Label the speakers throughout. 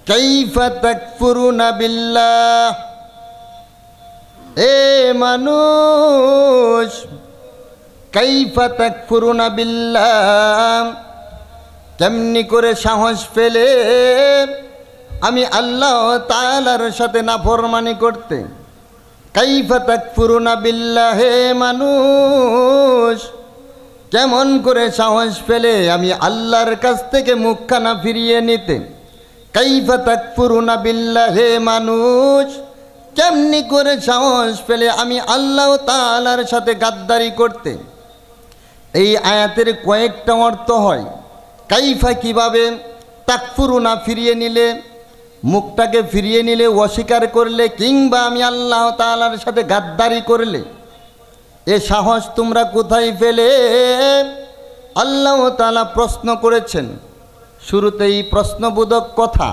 Speaker 1: কাইফা তাকফুরুনা বিল্লাহ, এ মানুষ কাইফা তাকফুরুনা বিল্লাহ, কেমনি করে সাহস পেলে আমি আল্লাহ তাআলার সাথে নাফরমানি করতে। কাইফা তাকফুরুনা বিল্লাহ, হে মানুষ কেমন করে সাহস পেলে আমি আল্লাহর কাছ থেকে মুখখানা ফিরিয়ে নিতে। কাইফা তাকফুরুনা বিল্লাহ, হে মানুষ কেমনি করে সাহস পেলে আমি আল্লাহ তাআলার সাথে গাদ্দারি করতে। এই আয়াতের কয়েকটা অর্থ হয়। কাইফা কিভাবে, তাকফুরুনা ফিরিয়ে নিলে, মুখটাকে ফিরিয়ে নিলে, অস্বীকার করলে, কিংবা আমি আল্লাহ তাআলার সাথে গাদ্দারি করলে, এ সাহস তোমরা কোথায় পেলে? আল্লাহ তাআলা প্রশ্ন করেছেন। শুরুতেই প্রশ্নবোধক কথা,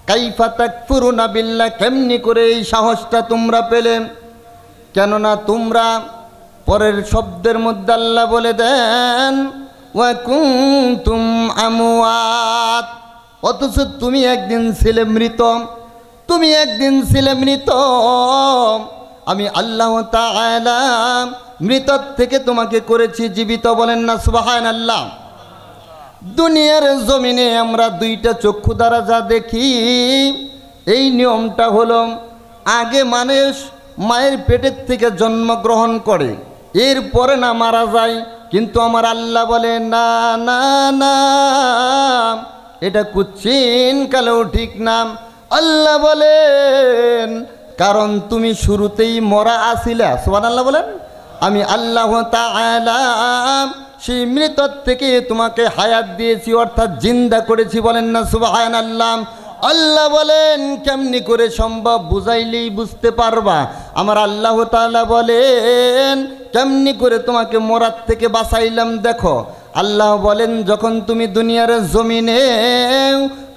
Speaker 1: কাইফা তাকফুরুনা বিল্লাহ, কেমনি করে এই সাহসটা তোমরা পেলে? কেননা তোমরা পরের শব্দের মধ্যে আল্লাহ বলে দেন ওয়া কুনতুম আমওয়াত, অথচ তুমি একদিন ছিলে মৃত, তুমি একদিন ছিলে মৃত। আমি আল্লাহ তাআলা মৃত থেকে তোমাকে করেছি জীবিত, বলেন না সুবহানাল্লাহ। দুনিয়ার জমিনে আমরা দুইটা চক্ষু দ্বারা যা দেখি, এই নিয়মটা হলো আগে মানুষ মায়ের পেটের থেকে জন্মগ্রহণ করে, এরপরে না মারা যায়। কিন্তু আমার আল্লাহ বলে না না না, এটা কুচ্ছিন কালেও ঠিক না। আল্লাহ বলেন কারণ তুমি শুরুতেই মরা আছিলা। সুবহানাল্লাহ বলেন। আমি আল্লাহ তাআলা সেই মৃত থেকে তোমাকে হায়াত দিয়েছি, অর্থাৎ জিন্দা করেছি, বলেন না সুবহানাল্লাহ। আল্লাহ বলেন কেমনি করে সম্ভব, বুঝাইলেই বুঝতে পারবা। আমার আল্লাহ তাআলা বলেন কেমনি করে তোমাকে মরার থেকে বাঁচাইলাম দেখো। আল্লাহ বলেন যখন তুমি দুনিয়ার জমিনে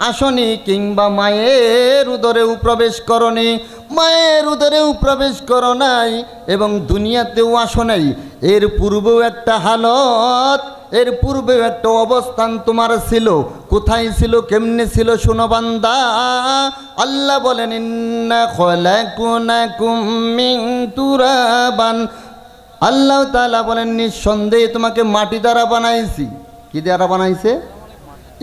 Speaker 1: আসনি, কিংবা মায়ের উদরেও প্রবেশ করনি, মায়ের উদরেও প্রবেশ করো নাই, এবং দুনিয়াতেও আসো নাই, এর পূর্বেও একটা হালত, এর পূর্বেও একটা অবস্থান তোমার ছিল। কোথায় ছিল, কেমনে ছিল, শোনো বান্দা। আল্লাহ বলেন ইন্না খলাকনাকুম মিন তুরাবান, আল্লাহ তাআলা বলেন নিঃসন্দেহে তোমাকে মাটি দ্বারা বানাইছি। কি দ্বারা বানাইছে?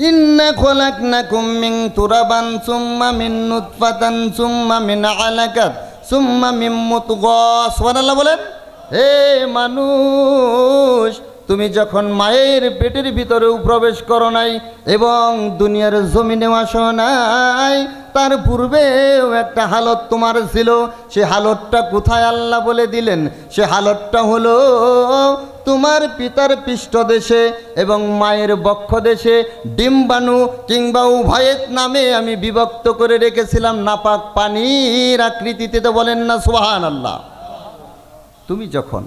Speaker 1: ইন্না খলাকনাকুম মিন তুরাবান সুম্মা মিন নুতফাতান সুম্মা মিন আলাকাত সুম্মা মিন মুতগা। সুবহানাল্লাহ বলেন। হে মানুষ, তুমি যখন মায়ের পেটের ভিতরেও প্রবেশ করো নাই এবং দুনিয়ার জমিনেও আসো নাই, তার পূর্বেও একটা হালত তোমার ছিল। সে হালতটা কোথায় আল্লাহ বলে দিলেন? সে হালতটা হলো তোমার পিতার পৃষ্ঠদেশে এবং মায়ের বক্ষদেশে ডিম্বাণু কিংবা উভয়ের নামে আমি বিভক্ত করে রেখেছিলাম নাপাক পানির আকৃতিতে। তো বলেন না সুবহানাল্লাহ। তুমি যখন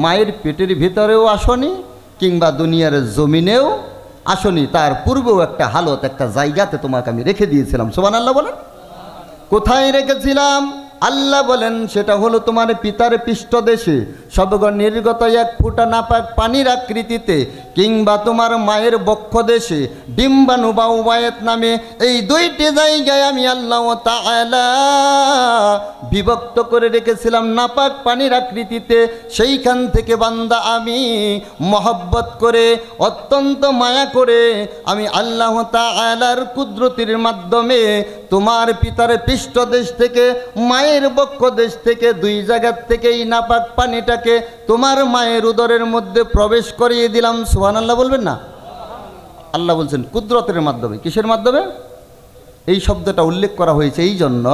Speaker 1: মায়ের পেটের ভিতরেও আসনি কিংবা দুনিয়ার জমিনেও আসনি, তার পূর্বেও একটা হালত, একটা জায়গাতে তোমাকে আমি রেখে দিয়েছিলাম। সুবহানাল্লাহ বলেন। কোথায় রেখেছিলাম? আল্লাহ বলেন সেটা হলো তোমার পিতার পৃষ্ঠদেশে সবগণ নির্গত এক ফুটা নাপাক পানির আকৃতিতে, কিংবা তোমার মায়ের বক্ষদেশে ডিম্বাণু বা উবায়েত নামে এই দুইটি জায়গায় আমি আল্লাহ তাআলা বিভক্ত করে রেখেছিলাম নাপাক পানির আকৃতিতে। সেইখান থেকে বান্দা আমি মহব্বত করে, অত্যন্ত মায়া করে আমি আল্লাহ তাআলার কুদরতির মাধ্যমে তোমার পিতার পৃষ্ঠদেশ থেকে, মায়ের বক্ষদেশ থেকে, দুই জায়গার থেকেই নাপাক পানিটাকে তোমার মায়ের উদরের মধ্যে প্রবেশ করিয়ে দিলাম। সুবহানাল্লাহ বলবেন না? আল্লাহ বলছেন কুদরতের মাধ্যমে। কিসের মাধ্যমে? এই শব্দটা উল্লেখ করা হয়েছে এই জন্য,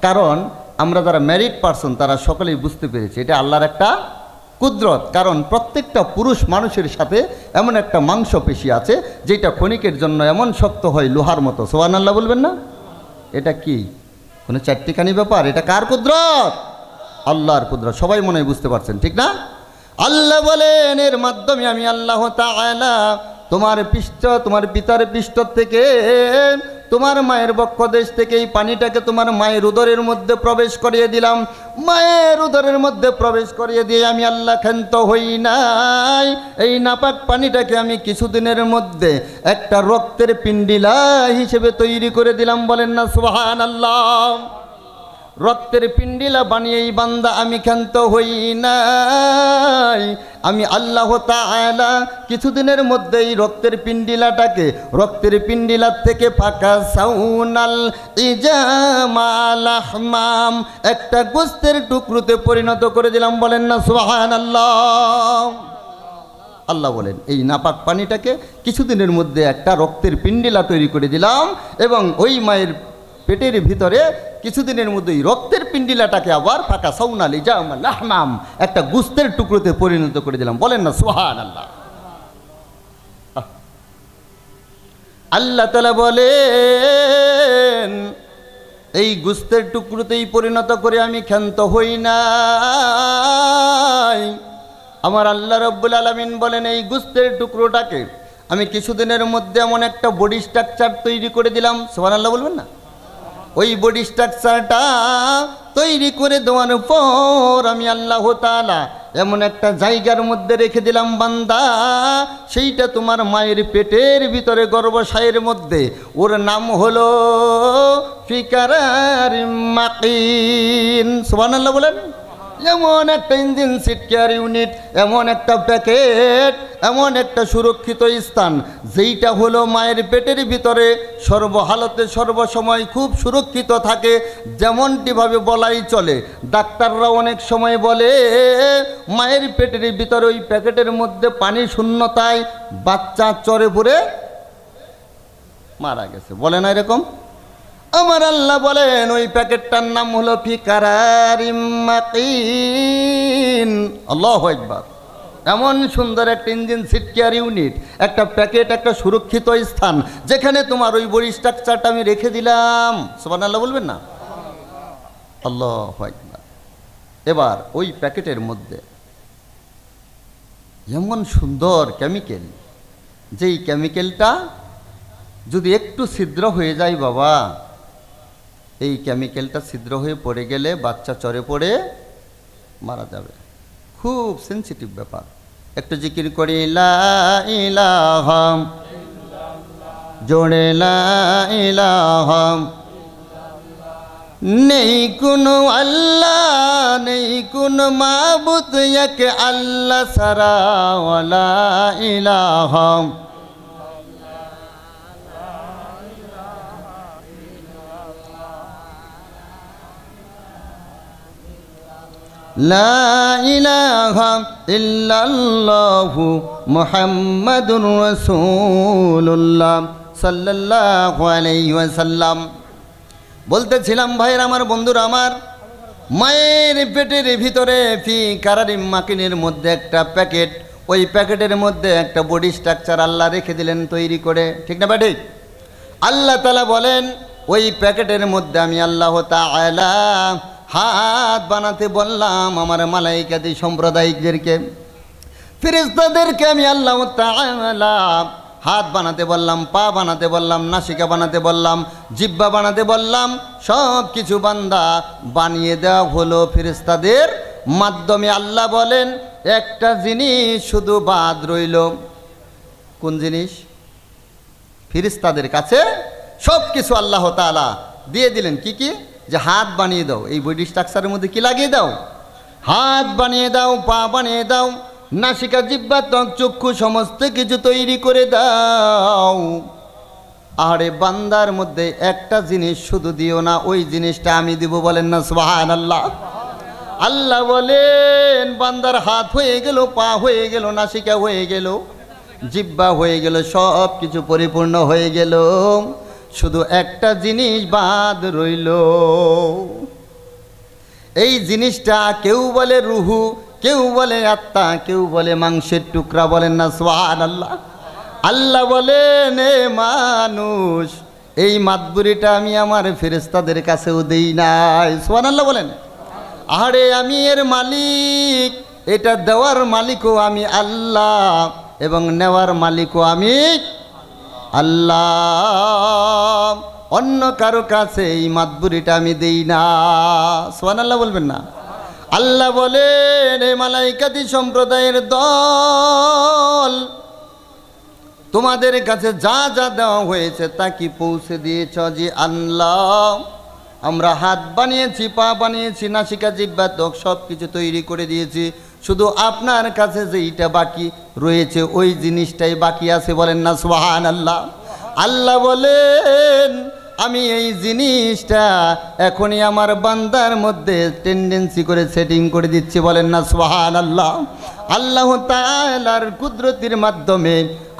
Speaker 1: কারণ আমরা যারা ম্যারিড পারসন তারা সকলেই বুঝতে পেরেছি এটা আল্লাহর একটা কুদরত। কারণ প্রত্যেকটা পুরুষ মানুষের সাথে এমন একটা মাংসপেশি আছে যেটা ক্ষণিকের জন্য এমন শক্ত হয় লোহার মতো। সুবহানাল্লাহ বলবেন না? এটা কি কোনো চারটিখানি ব্যাপার? এটা কার কুদরত? আল্লাহর কুদরত। সবাই মনে হয় বুঝতে পারছেন, ঠিক না? আল্লাহ বলেন এর মাধ্যমে আমি আল্লাহ তাআলা তোমার পিতার পৃষ্ঠ থেকে, তোমার মায়ের বক্ষদেশ থেকে এই পানিটাকে তোমার মায়ের উদরের মধ্যে প্রবেশ করিয়ে দিলাম। মায়ের উদরের মধ্যে প্রবেশ করিয়ে দিয়ে আমি আল্লাহ ক্ষান্ত হই নাই। এই নাপাক পানিটাকে আমি কিছুদিনের মধ্যে একটা রক্তের পিণ্ডিলা হিসেবে তৈরি করে দিলাম। বলেন না সুবহানাল্লাহ। রক্তের পিণ্ডিলা বানিয়ে এই বান্দা আমি ক্ষান্ত হই নাই। আমি আল্লাহ তাআলা কিছুদিনের মধ্যেই রক্তের পিণ্ডিলার থেকে ফাঁকা সাউনাল ইজামাল আহমাম একটা গোস্তের টুকরোতে পরিণত করে দিলাম। বলেন না সুবহানাল্লাহ। আল্লাহ বলেন এই নাপাক পানিটাকে কিছুদিনের মধ্যে একটা রক্তের পিণ্ডিলা তৈরি করে দিলাম, এবং ওই মায়ের পেটের ভিতরে কিছুদিনের মধ্যেই রক্তের পিণ্ডিলাটাকে আবার ফাঁকা সাউনাল ইজামাল আহমাম একটা গোস্তের টুকরোতে পরিণত করে দিলাম। বলেন না সুবহানাল্লাহ। আল্লাহ তাআলা বলেন এই গোস্তের টুকরোতেই পরিণত করে আমি ক্ষান্ত হই নাই। আমার আল্লাহ রাব্বুল আলামিন বলেন এই গোস্তের টুকরোটাকে আমি কিছুদিনের মধ্যে এমন একটা বডি স্ট্রাকচার তৈরি করে দিলাম। সুবহানাল্লাহ বলবেন না? ওই বডি স্ট্রাকচারটা তৈরি করে দেওয়ার পর আমি আল্লাহ তাআলা এমন একটা জায়গার মধ্যে রেখে দিলাম বান্দা, সেইটা তোমার মায়ের পেটের ভিতরে গর্ভাশয়ের মধ্যে, ওর নাম হলো ফিকারার মাকিন। সুবহানাল্লাহ বলেন। এমন একটা ইঞ্জিন সিট কেয়ার ইউনিট, এমন একটা প্যাকেট, এমন একটা সুরক্ষিত স্থান যেইটা হলো মায়ের পেটের ভিতরে সর্বহালতে সর্বসময় খুব সুরক্ষিত থাকে। যেমনটিভাবে বলাই চলে, ডাক্তাররা অনেক সময় বলে মায়ের পেটের ভিতরে ওই প্যাকেটের মধ্যে পানি শূন্যতায় বাচ্চা চরে পড়ে মারা গেছে, বলে না এরকম? আমার আল্লাহ বলেন ওই প্যাকেটটার নাম হলো ফিকারারিম মাকিন। আল্লাহু আকবার। এমন সুন্দর একটা ইঞ্জিন সিট কেয়ার ইউনিট, একটা প্যাকেট, একটা সুরক্ষিত স্থান যেখানে তোমার ওই বডি স্ট্রাকচারটা আমি রেখে দিলাম। সুবহানাল্লাহ বলবেন না? আল্লাহু আকবার। এবার ওই প্যাকেটের মধ্যে এমন সুন্দর কেমিক্যাল, যেই কেমিক্যালটা যদি একটু ছিদ্র হয়ে যায় বাবা, এই কেমিক্যালটা ছিদ্র হয়ে পড়ে গেলে বাচ্চা চরে পড়ে মারা যাবে। খুব সেনসিটিভ ব্যাপার। একটু জিকির করি লা ইলাহা জোড়ে লা ইলাহা, নেই কোনো আল্লাহ, নেই কোনো মাবুদ এক আল্লাহ সারা, ওয়ালা ইলাহা লা ইলাহা ইল্লাল্লাহু মুহাম্মাদুর রাসূলুল্লাহ সাল্লাল্লাহু আলাইহি ওয়াসাল্লাম। বলতেছিলাম ভাইয়ের আমার, বন্ধুরা আমার, মায়ের পেটের ভিতরে ফিকারারিম মাকিনের মধ্যে একটা প্যাকেট, ওই প্যাকেটের মধ্যে একটা বডি স্ট্রাকচার আল্লাহ রেখে দিলেন তৈরি করে, ঠিক না ঠিক? আল্লাহ তাআলা বলেন ওই প্যাকেটের মধ্যে আমি আল্লাহ তাআলা হাত বানাতে বললাম আমার মালাইকাতি সম্প্রদায়িকদেরকে, ফেরেশতাদেরকে আমি আল্লাহ তাআলা হাত বানাতে বললাম, পা বানাতে বললাম, নাসিকা বানাতে বললাম, জিহ্বা বানাতে বললাম। সব কিছু বান্দা বানিয়ে দেওয়া হলো ফেরেশতাদের মাধ্যমে। আল্লাহ বলেন একটা জিনিস শুধু বাদ রইল। কোন জিনিস? ফেরেশতাদের কাছে সব কিছু আল্লাহ তাআলা দিয়ে দিলেন। কি কি? যে হাত বানিয়ে দাও, এই বডি স্ট্রাকচারের মধ্যে কি লাগিয়ে দাও? হাত বানিয়ে দাও, পা বানিয়ে দাও, নাসিকা, জিহ্বা, ত্বক, চক্ষু সমস্ত কিছু তৈরি করে দাও। আরে বান্দার মধ্যে একটা জিনিস শুধু দিও না, ওই জিনিসটা আমি দিব। বলেন না সুবহানাল্লাহ। আল্লাহ বলেন বান্দার হাত হয়ে গেল, পা হয়ে গেল, নাসিকা হয়ে গেল, জিহ্বা হয়ে গেল, সব কিছু পরিপূর্ণ হয়ে গেল, শুধু একটা জিনিস বাদ রইল। এই জিনিসটা কেউ বলে রুহু, কেউ বলে আত্মা, কেউ বলে মাংসের টুকরা। বলেন না সুবহানাল্লাহ। আল্লাহ বলেন এ মানুষ, এই মাতবুরিটা আমি আমার ফেরেশতাদের কাছেও দেই নাই। সুবহানাল্লাহ বলেন। আরে আমি এর মালিক, এটা দেওয়ার মালিকও আমি আল্লাহ, এবং নেওয়ার মালিকও আমি আল্লাহ। অন্য কারো কাছে এই মাতবুরিটা আমি দেই না। সুবহানাল্লাহ বলবেন না? আল্লাহ বলেন, এ মালাইকাতি সম্প্রদায়ের দল, তোমাদের কাছে যা যা দেওয়া হয়েছে তা কি পৌঁছে দিয়েছ? যে আল্লাহ, আমরা হাত বানিয়েছি, পা বানিয়েছি, নাসিকা, জিহ্বা, ত্বক সব কিছু তৈরি করে দিয়েছি। শুধু আপনার কাছে যেইটা বাকি রয়েছে ওই জিনিসটাই বাকি আছে। বলেন না সুবহানাল্লাহ? আল্লাহ বলেন, আমি এই জিনিসটা এখনই আমার বান্দার মধ্যে টেন্ডেন্সি করে সেটিং করে দিচ্ছি। বলেন না সুবহানাল্লাহ? আল্লাহ তাআলার কুদরতির মাধ্যমে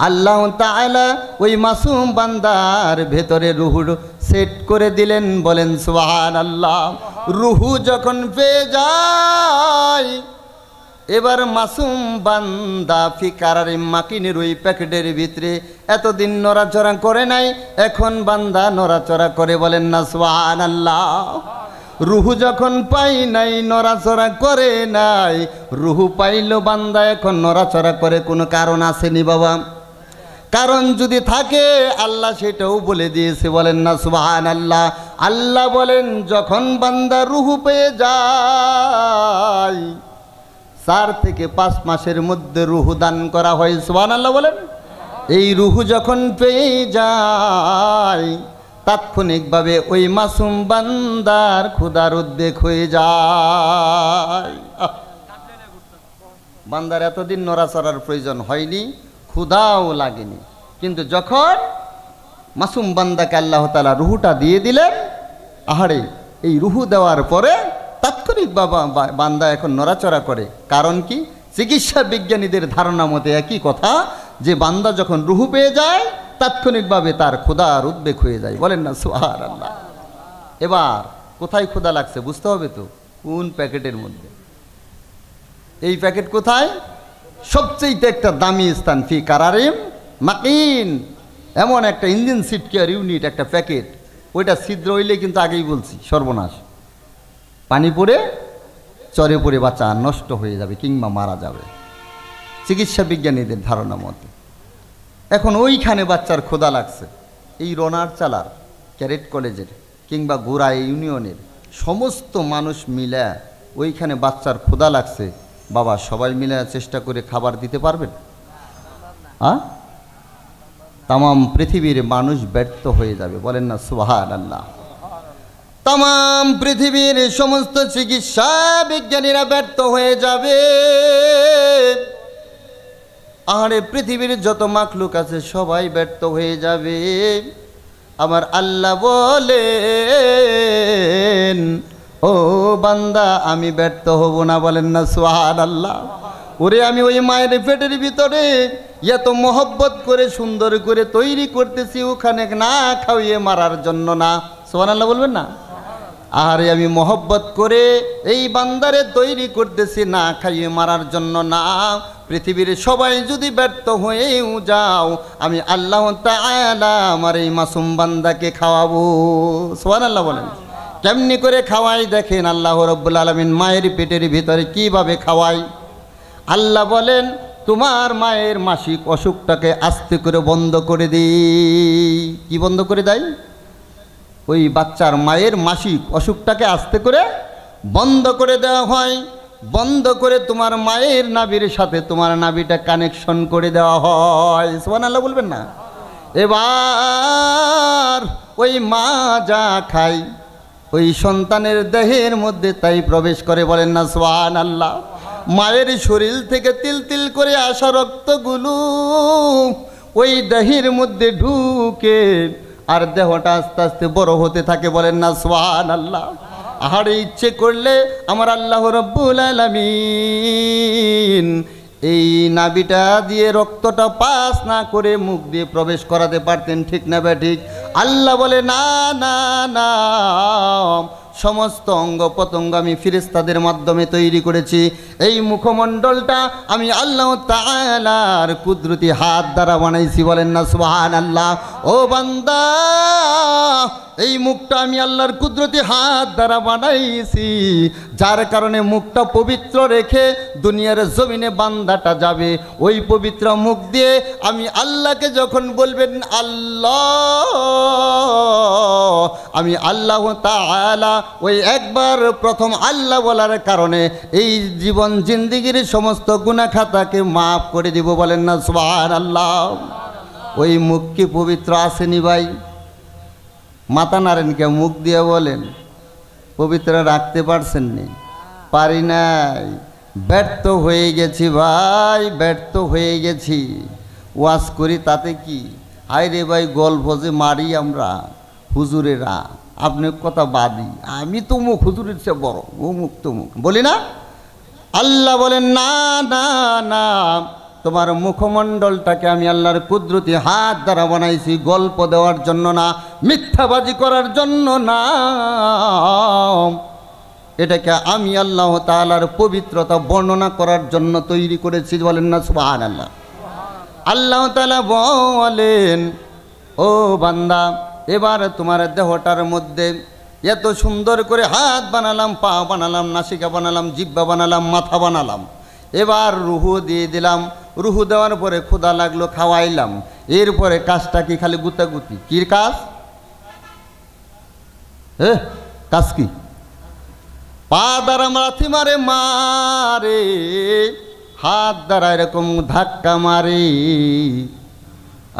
Speaker 1: আল্লাহ তাআলা ওই মাসুম বান্দার ভেতরে রুহু সেট করে দিলেন। বলেন সুবহানাল্লাহ? রুহু যখন পেয়ে যায়, এবার মাসুম বান্দা ফিকারারে মাকিনের ওই প্যাকেটের ভিতরে এতদিন নড়াচড়া করে নাই, এখন বান্দা নড়াচড়া করে। বলেন না সুবহানাল্লাহ? রুহু যখন পাই নাই, নড়াচড়া করে নাই, রুহু পাইল বান্দা এখন নড়াচড়া করে। কোনো কারণ আসেনি বাবা? কারণ যদি থাকে আল্লাহ সেটাও বলে দিয়েছে। বলেন না সুবহানাল্লাহ? আল্লাহ বলেন, যখন বান্দা রুহু পেয়ে যায় 4 থেকে 5 মাসের মধ্যে রুহু দান করা হয়। সুবহানাল্লাহ বলেন? এই রুহু যখন পেয়ে যায়, তাৎক্ষণিকভাবে ওই মাসুম বান্দার ক্ষুধার উদ্বেগ হয়ে যায়। বান্দার এতদিন নড়াচড়ার প্রয়োজন হয়নি, ক্ষুধাও লাগেনি, কিন্তু যখন মাসুম বান্দাকে আল্লাহ তাআলা রুহুটা দিয়ে দিলেন, আহারে, এই রুহু দেওয়ার পরে তাৎক্ষণিক বান্দা এখন নড়াচড়া করে। কারণ কি? চিকিৎসা বিজ্ঞানীদের ধারণা মতে একই কথা, যে বান্দা যখন রুহু পেয়ে যায় তাৎক্ষণিকভাবে তার ক্ষুধার উদ্বেগ হয়ে যায়। বলেন না সুবহানাল্লাহ? এবার কোথায় ক্ষুধা লাগছে বুঝতে হবে তো, কোন প্যাকেটের মধ্যে। এই প্যাকেট কোথায়? সবচেয়ে একটা দামি স্থান, ফি কারারিম মাকিন, এমন একটা ইঞ্জিন সিট কেয়ার ইউনিট, একটা প্যাকেট। ওইটা ছিদ্র হইলে কিন্তু আগেই বলছি সর্বনাশ, পানি পড়ে চরে পড়ে বাচ্চা নষ্ট হয়ে যাবে কিংবা মারা যাবে, চিকিৎসা বিজ্ঞানীদের ধারণা মতে। এখন ওইখানে বাচ্চার ক্ষুধা লাগছে। এই রনার চালার, ক্যারেট কলেজের কিংবা গোড়া ইউনিয়নের সমস্ত মানুষ মিলে ওইখানে বাচ্চার ক্ষুধা লাগছে। বাবা, সবাই মিলে চেষ্টা করে খাবার দিতে পারবেন? তামাম পৃথিবীর মানুষ ব্যর্থ হয়ে যাবে। বলেন না সুবহানাল্লাহ? তামাম পৃথিবীর সমস্ত চিকিৎসা বিজ্ঞানীরা ব্যর্থ হয়ে যাবে। আরে পৃথিবীর যত মাখলুক আছে সবাই ব্যর্থ হয়ে যাবে। আমার আল্লাহ বলেন, ও বান্দা, আমি ব্যর্থ হব না। বলেন না সুবহানাল্লাহ? ওরে, আমি ওই মায়ের পেটের ভিতরে এত মহব্বত করে সুন্দর করে তৈরি করতেছি, ওখানে না খাওয়িয়ে মারার জন্য না। সুবহানাল্লাহ বলবেন না? আরে আমি মহব্বত করে এই বান্দারে তৈরি করতেছি, না খাইয়ে মারার জন্য না। পৃথিবীর সবাই যদি ব্যর্থ হয়েও যাও, আমি আল্লাহ তাআলা আমার এই মাসুম বান্দাকে খাওয়াবো। সুবহানাল্লাহ বলেন? কেমনি করে খাওয়াই দেখেন আল্লাহ রাব্বুল আলামিন মায়ের পেটের ভিতরে কিভাবে খাওয়াই। আল্লাহ বলেন, তোমার মায়ের মাসিক অসুখটাকে আস্তে করে বন্ধ করে দিই। কি বন্ধ করে দেয়? ওই বাচ্চার মায়ের মাসিক অসুখটাকে আস্তে করে বন্ধ করে দেওয়া হয়। বন্ধ করে তোমার মায়ের নাভির সাথে তোমার নাভিটা কানেকশন করে দেওয়া হয়। সুবহানাল্লাহ বলবেন না? এবার ওই মা যা খায় ওই সন্তানের দেহের মধ্যে তাই প্রবেশ করে। বলেন না সুবহানাল্লাহ? মায়ের শরীর থেকে তিল তিল করে আসা রক্তগুলো ওই দেহের মধ্যে ঢুকে আর দেহটা আস্তে আস্তে বড় হতে থাকে। বলেন না সুবহানাল্লাহ? আর ইচ্ছে করলে আমার আল্লাহ রাব্বুল আলামিন এই নাভিটা দিয়ে রক্তটা পাস না করে মুখ দিয়ে প্রবেশ করাতে পারতেন। ঠিক না বে ঠিক? আল্লাহ বলে, না না না, সমস্ত অঙ্গ প্রত্যঙ্গ আমি ফেরেশতাদের মাধ্যমে তৈরি করেছি। এই মুখমণ্ডলটা আমি আল্লাহ তাআলার কুদরতি হাত দ্বারা বানাইছি, বলেন না সুবহানাল্লাহ। ও বান্দা, এই মুখটা আমি আল্লাহর কুদরতি হাত দ্বারা বানাইছি, যার কারণে মুখটা পবিত্র রেখে দুনিয়ার জমিনে বান্দাটা যাবে। ওই পবিত্র মুখ দিয়ে আমি আল্লাহকে যখন বলবেন আল্লাহ, আমি আল্লাহ তাআলা ওই একবার প্রথম আল্লাহ বলার কারণে এই জীবন জিন্দিগির সমস্ত গুনাহ খাতাকে মাফ করে দিব, বলেন না সুবহানাল্লাহ। ওই মুখ কি পবিত্র আসেনি ভাই? মাথা নাড়েন কে? মুখ দিয়ে বলেন পবিত্র রাখতে পারছেন নি? পারি নাই, ব্যর্থ হয়ে গেছি ভাই, ব্যর্থ হয়ে গেছি। ওয়াজ করি তাতে কি? হায় রে ভাই, গল্প যে মারি আমরা হুজুরেরা, আপনি কথা বাদি, আমি তো মুখ হুজুরের চেয়ে বড়, ও মুখ তো মুখ বলি না। আল্লাহ বলেন না না না, তোমার মুখমণ্ডলটাকে আমি আল্লাহর কুদরতি হাত দ্বারা বানাইছি গল্প দেওয়ার জন্য না, মিথ্যাবাজি করার জন্য না, এটাকে আমি আল্লাহ তাআলার পবিত্রতা বর্ণনা করার জন্য তৈরি করেছি, বলেন না সুবহানাল্লাহ। আল্লাহ তাআলা বলেন, ও বান্দা, এবার তোমার দেহটার মধ্যে এত সুন্দর করে হাত বানালাম, পা বানালাম, নাসিকা বানালাম, জিহ্বা বানালাম, মাথা বানালাম, এবার রুহু দিয়ে দিলাম। রুহু দেওয়ার পরে ক্ষুধা লাগলো, খাওয়াইলাম। এরপরে কাজটা কি? খালি গুতাগুতি। কি কাজ? কাজ কি? পা দ্বারা লাথি মারে মারে, হাত দ্বারা এরকম ধাক্কা মারি,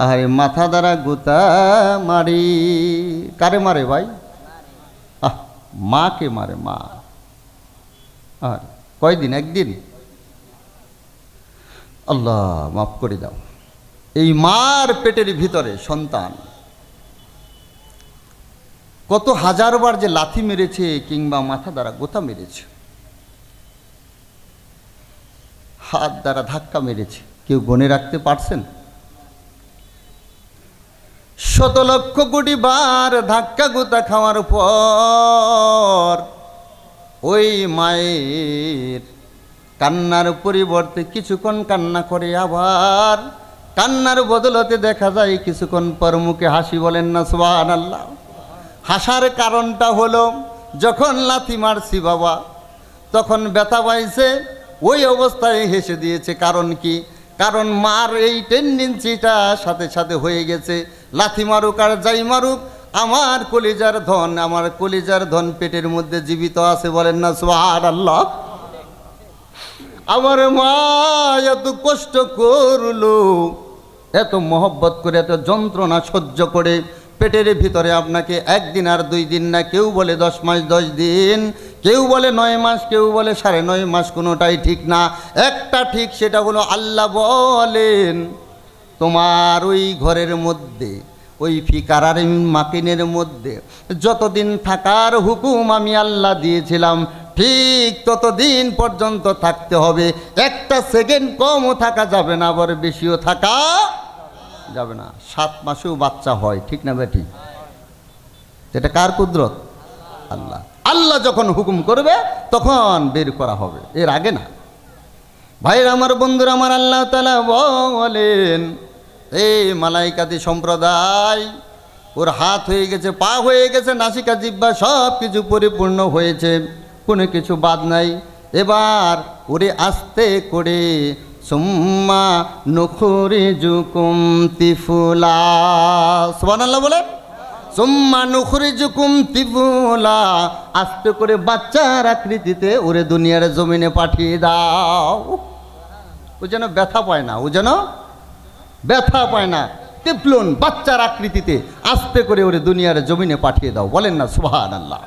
Speaker 1: আর মাথা দ্বারা গুতা মারি। কারে মারে ভাই? মাকে মারে, মা। আর কয়দিন? একদিন। আল্লাহ মাফ করে দাও। এই মার পেটের ভিতরে সন্তান কত হাজারবার যে লাথি মেরেছে কিংবা মাথা দ্বারা গোতা মেরেছে, হাত দ্বারা ধাক্কা মেরেছে, কেউ গণে রাখতে পারছেন? শত লক্ষ কোটি বার ধাক্কা গোতা খাওয়ার পর ওই মায়ের কান্নার পরিবর্তে কিছুক্ষণ কান্না করে, আবার কান্নার বদলতে দেখা যায় কিছুক্ষণ পর মুখে হাসি, বলেন না সুবহানাল্লাহ। হাসার কারণটা হলো, যখন লাথি মারছি বাবা তখন ব্যথা পাইছে, ওই অবস্থায় হেসে দিয়েছে। কারণ কি? কারণ মার এই টেন্ডেন্সিটা সাথে সাথে হয়ে গেছে, লাথি মারুক আর যাই মারুক, আমার কলিজার ধন, আমার কলিজার ধন পেটের মধ্যে জীবিত আছে, বলেন না সুবহানাল্লাহ। আমার মা এত কষ্ট করলো, এত মহব্বত করে, এত যন্ত্রণা সহ্য করে পেটের ভিতরে আপনাকে একদিন আর 2 দিন না, কেউ বলে 10 মাস 10 দিন, কেউ বলে 9 মাস, কেউ বলে 9.5 মাস, কোনোটাই ঠিক না। একটা ঠিক, সেটা হলো আল্লাহ বলেন, তোমার ওই ঘরের মধ্যে, ওই ফিকারার মাকিনের মধ্যে যতদিন থাকার হুকুম আমি আল্লাহ দিয়েছিলাম, ঠিক ততদিন পর্যন্ত থাকতে হবে। একটা সেকেন্ড কমও থাকা যাবে না, আবার বেশিও থাকা যাবে না। 7 মাসেও বাচ্চা হয়, ঠিক না বেটি? এটা কার কুদরত? আল্লাহ। আল্লাহ যখন হুকুম করবে তখন বের করা হবে, এর আগে না। ভাইরা আমার, বন্ধুরা আমার, আল্লাহ তাআলা বলেন, এই মালাইকাতি সম্প্রদায়, ওর হাত হয়ে গেছে, পা হয়ে গেছে, নাসিকা জিহ্বা সব কিছু পরিপূর্ণ হয়েছে, কোনো কিছু বাদ নাই। এবার ওরে আস্তে করে সুম্মা নুখরিজুকুম তিফুলা, সুবহানাল্লাহ বলেন, সুম্মা নুখরিজুকুম তিফুলা, আস্তে করে বাচ্চার আকৃতিতে ওরে দুনিয়ার জমিনে পাঠিয়ে দাও। ও যেন ব্যথা পায় না, ও যেন ব্যথা পায় না, টিফলুন, বাচ্চার আকৃতিতে আস্তে করে ওরে দুনিয়ার জমিনে পাঠিয়ে দাও, বলেন না সুবহানাল্লাহ।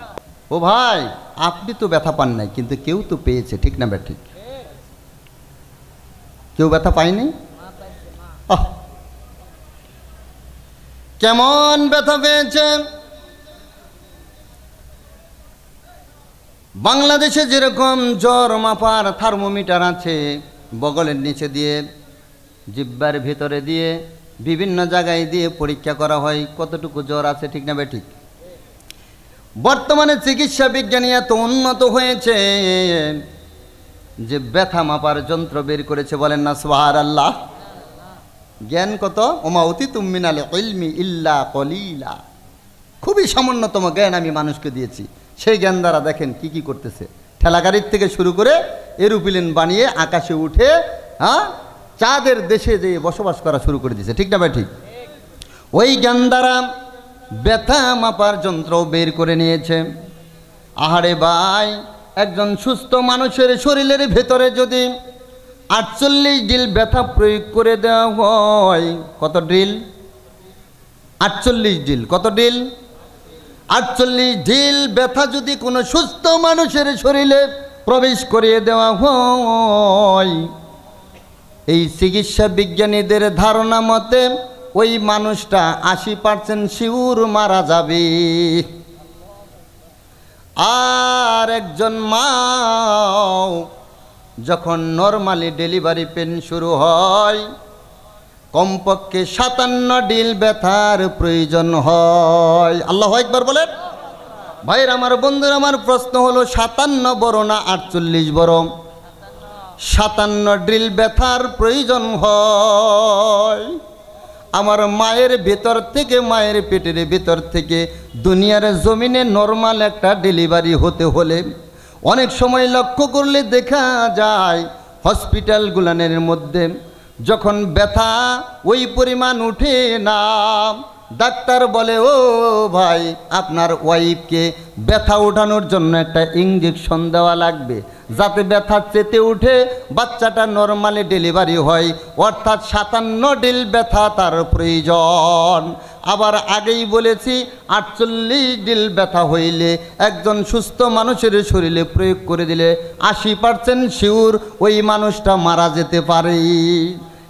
Speaker 1: ও ভাই, আপনি তো ব্যথা পান নাই, কিন্তু কেউ তো পেয়েছে, ঠিক না ব্যাঠিক? কেউ ব্যথা পায়নি? কেমন ব্যথা পেয়েছেন? বাংলাদেশে যেরকম জ্বর মাপার থার্মোমিটার আছে, বগলের নিচে দিয়ে, জিহ্বার ভিতরে দিয়ে, বিভিন্ন জায়গায় দিয়ে পরীক্ষা করা হয় কতটুকু জ্বর আছে, ঠিক না বেঠিক? বর্তমানে চিকিৎসা বিজ্ঞানী এত উন্নত হয়েছে যে ব্যথা মাপার যন্ত্র বের করেছে, বলেন না সুবহানাল্লাহ। জ্ঞান কত? ওমা উতিতুম মিনাল ইলমি ইল্লা কলিলা, খুবই সামান্যতম জ্ঞান আমি মানুষকে দিয়েছি। সেই জ্ঞান দ্বারা দেখেন কি কি করতেছে। ঠেলাগাড়ির থেকে শুরু করে এরোপ্লেন বানিয়ে আকাশে উঠে চাঁদের দেশে যে বসবাস করা শুরু করে দিয়েছে, ঠিক না ভাই? ঠিক। ওই জ্ঞান দ্বারা ব্যথা মাপার যন্ত্র বের করে নিয়েছে। আহারে ভাই, একজন সুস্থ মানুষের শরীরের ভেতরে যদি 48 ড্রিল ব্যথা প্রয়োগ করে দেওয়া হয়, কত ড্রিল? 48 ড্রিল। কত ড্রিল? 48 ড্রিল ব্যথা যদি কোনো সুস্থ মানুষের শরীরে প্রবেশ করিয়ে দেওয়া হয়, এই চিকিৎসা বিজ্ঞানীদের ধারণা মতে ওই মানুষটা 80% শিউর মারা যাবে। আর একজন মা যখন নরমালি ডেলিভারি পেন শুরু হয়, কমপক্ষে 57 ড্রিল ব্যথার প্রয়োজন হয়। আল্লাহু আকবার বলেন। ভাইয়ের আমার, বন্ধুরা আমার, প্রশ্ন হলো 57 বড় না 48 বড়? 57 ড্রিল ব্যথার প্রয়োজন হয়। আমার মায়ের ভেতর থেকে, মায়ের পেটের ভেতর থেকে দুনিয়ার জমিনে নরমাল একটা ডেলিভারি হতে হলে অনেক সময় লক্ষ্য করলে দেখা যায় হসপিটালগুলানের মধ্যে যখন ব্যথা ওই পরিমাণ উঠে না, ডাক্তার বলে ও ভাই, আপনার ওয়াইফকে ব্যথা ওঠানোর জন্য একটা ইঞ্জেকশন দেওয়া লাগবে, যাতে ব্যথা চেতে উঠে বাচ্চাটা নরমালি ডেলিভারি হয়। অর্থাৎ 57 ড্রিল ব্যথা তার প্রয়োজন। আবার আগেই বলেছি 48 ড্রিল ব্যথা হইলে একজন সুস্থ মানুষের শরীরে প্রয়োগ করে দিলে 80% শিওর ওই মানুষটা মারা যেতে পারে।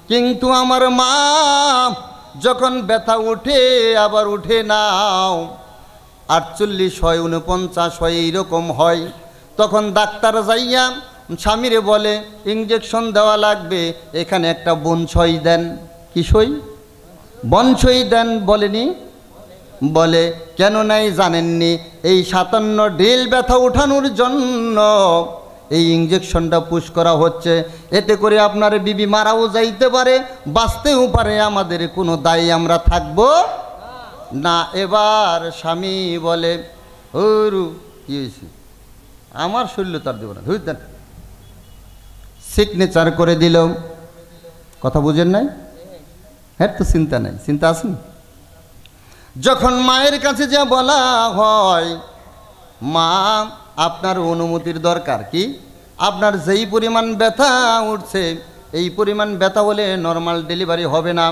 Speaker 1: কিন্তু আমার মা যখন ব্যথা উঠে আবার উঠে নাও, 48 হয়, 49 হয়, এইরকম হয়, তখন ডাক্তার যাইয়া স্বামীরে বলে ইঞ্জেকশন দেওয়া লাগবে, এখানে একটা বনসই দেন। কি সই? বনসই দেন। বলেনি? বলে কেন নাই জানেননি? এই 57 ড্রিল ব্যথা উঠানোর জন্য এই ইঞ্জেকশনটা পুশ করা হচ্ছে, এতে করে আপনার বিবি মারাও যাইতে পারে, বাঁচতেও পারে, আমাদের কোনো দায়ী আমরা থাকবো না। এবার স্বামী বলে ওরু কি হয়েছে, আমার শরীর তার দেব না, ধুই দেন। সিগনেচার করে দিল। কথা বুঝেন নাই? হ্যাঁ, তো চিন্তা নাই, চিন্তা আছেন। যখন মায়ের কাছে যা বলা হয়, মা আপনার অনুমতির দরকার, কি আপনার যেই পরিমাণ ব্যথা উঠছে এই পরিমাণ ব্যথা হলে নর্মাল ডেলিভারি হবে না,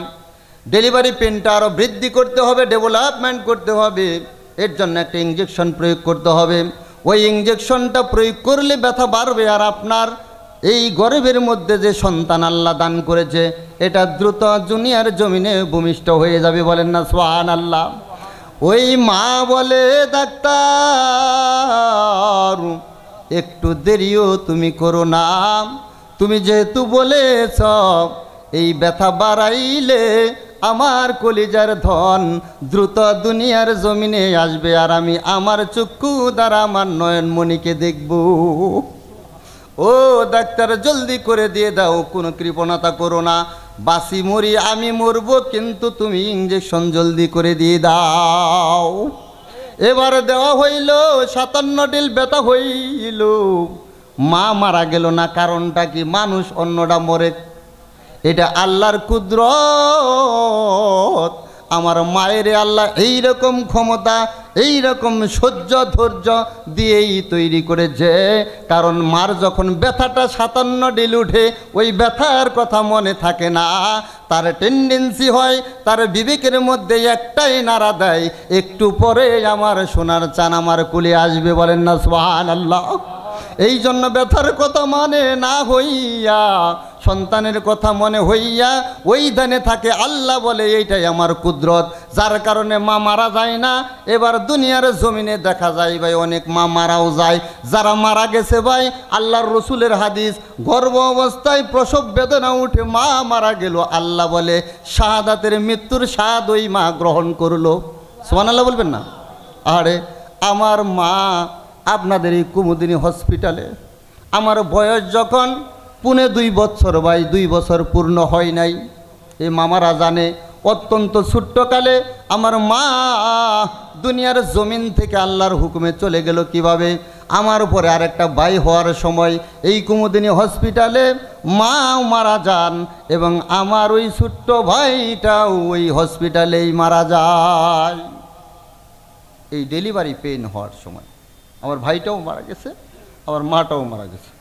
Speaker 1: ডেলিভারি পেনটা আরও বৃদ্ধি করতে হবে, ডেভেলপমেন্ট করতে হবে, এর জন্য একটা ইঞ্জেকশন প্রয়োগ করতে হবে। ওই ইঞ্জেকশনটা প্রয়োগ করলে ব্যথা বাড়বে, আর আপনার এই গর্ভের মধ্যে যে সন্তান আল্লাহ দান করেছে এটা দ্রুত দুনিয়ার জমিনে ভূমিষ্ঠ হয়ে যাবে। বলেন না সুবহানাল্লাহ। ওই মা বলে ডাক্তার একটু দেরিও তুমি করো না, তুমি যেহেতু বলেছ এই ব্যথা বাড়াইলে আমার কলিজার ধন দ্রুত দুনিয়ার জমিনে আসবে, আর আমি আমার চক্ষু দ্বারা আমার নয়নমণিকে দেখব। ও ডাক্তার জলদি করে দিয়ে দাও, কোনো কৃপণতা করো না, বাসি মরি আমি মরবো, কিন্তু তুমি ইঞ্জেকশন জলদি করে দিয়ে দাও। এবার দেওয়া হইল, 57 ড্রিল ব্যথা হইল, মা মারা গেল না। কারণটা কি? মানুষ অন্যটা মরে, এটা আল্লাহর কুদরত। আমার মায়ের আল্লাহ এই রকম ক্ষমতা, এই রকম সহ্য ধৈর্য দিয়েই তৈরি করেছে। কারণ মার যখন ব্যথাটা 57 ড্রিল উঠে ওই ব্যথার কথা মনে থাকে না, তার টেন্ডেন্সি হয় তার বিবেকের মধ্যে একটাই নাড়া দেয়, একটু পরে আমার সোনার চান আমার কুলে আসবে। বলেন না সুবহানাল্লাহ। এই জন্য ব্যথার কথা মনে না হইয়া সন্তানের কথা মনে হইয়া ওই ধ্যানে থাকে। আল্লাহ বলে এইটাই আমার কুদরত, যার কারণে মা মারা যায় না। এবার দুনিয়ার জমিনে দেখা যায় ভাই অনেক মা মারাও যায়। যারা মারা গেছে ভাই, আল্লাহর রসুলের হাদিস, গর্ভ অবস্থায় প্রসব বেদনা উঠে মা মারা গেল, আল্লাহ বলে শাহাদাতের মৃত্যুর স্বাদ ওই মা গ্রহণ করলো। সুবহানাল্লাহ বলবেন না? আরে আমার মা আপনাদের এই কুমুদিনী হসপিটালে, আমার বয়স যখন 2.5 বছর ভাই 2 বছর পূর্ণ হয় নাই, এই মামারা জানে অত্যন্ত ছোট্টকালে আমার মা দুনিয়ার জমিন থেকে আল্লাহর হুকুমে চলে গেল কিভাবে। আমার উপরে আরেকটা ভাই হওয়ার সময় এই কুমুদিনী হসপিটালে মা মারা যান এবং আমার ওই ছোট্ট ভাইটাও ওই হসপিটালেই মারা যায়। এই ডেলিভারি পেইন হওয়ার সময় আমার ভাইটাও মারা গেছে, আমার মাটাও মারা গেছে।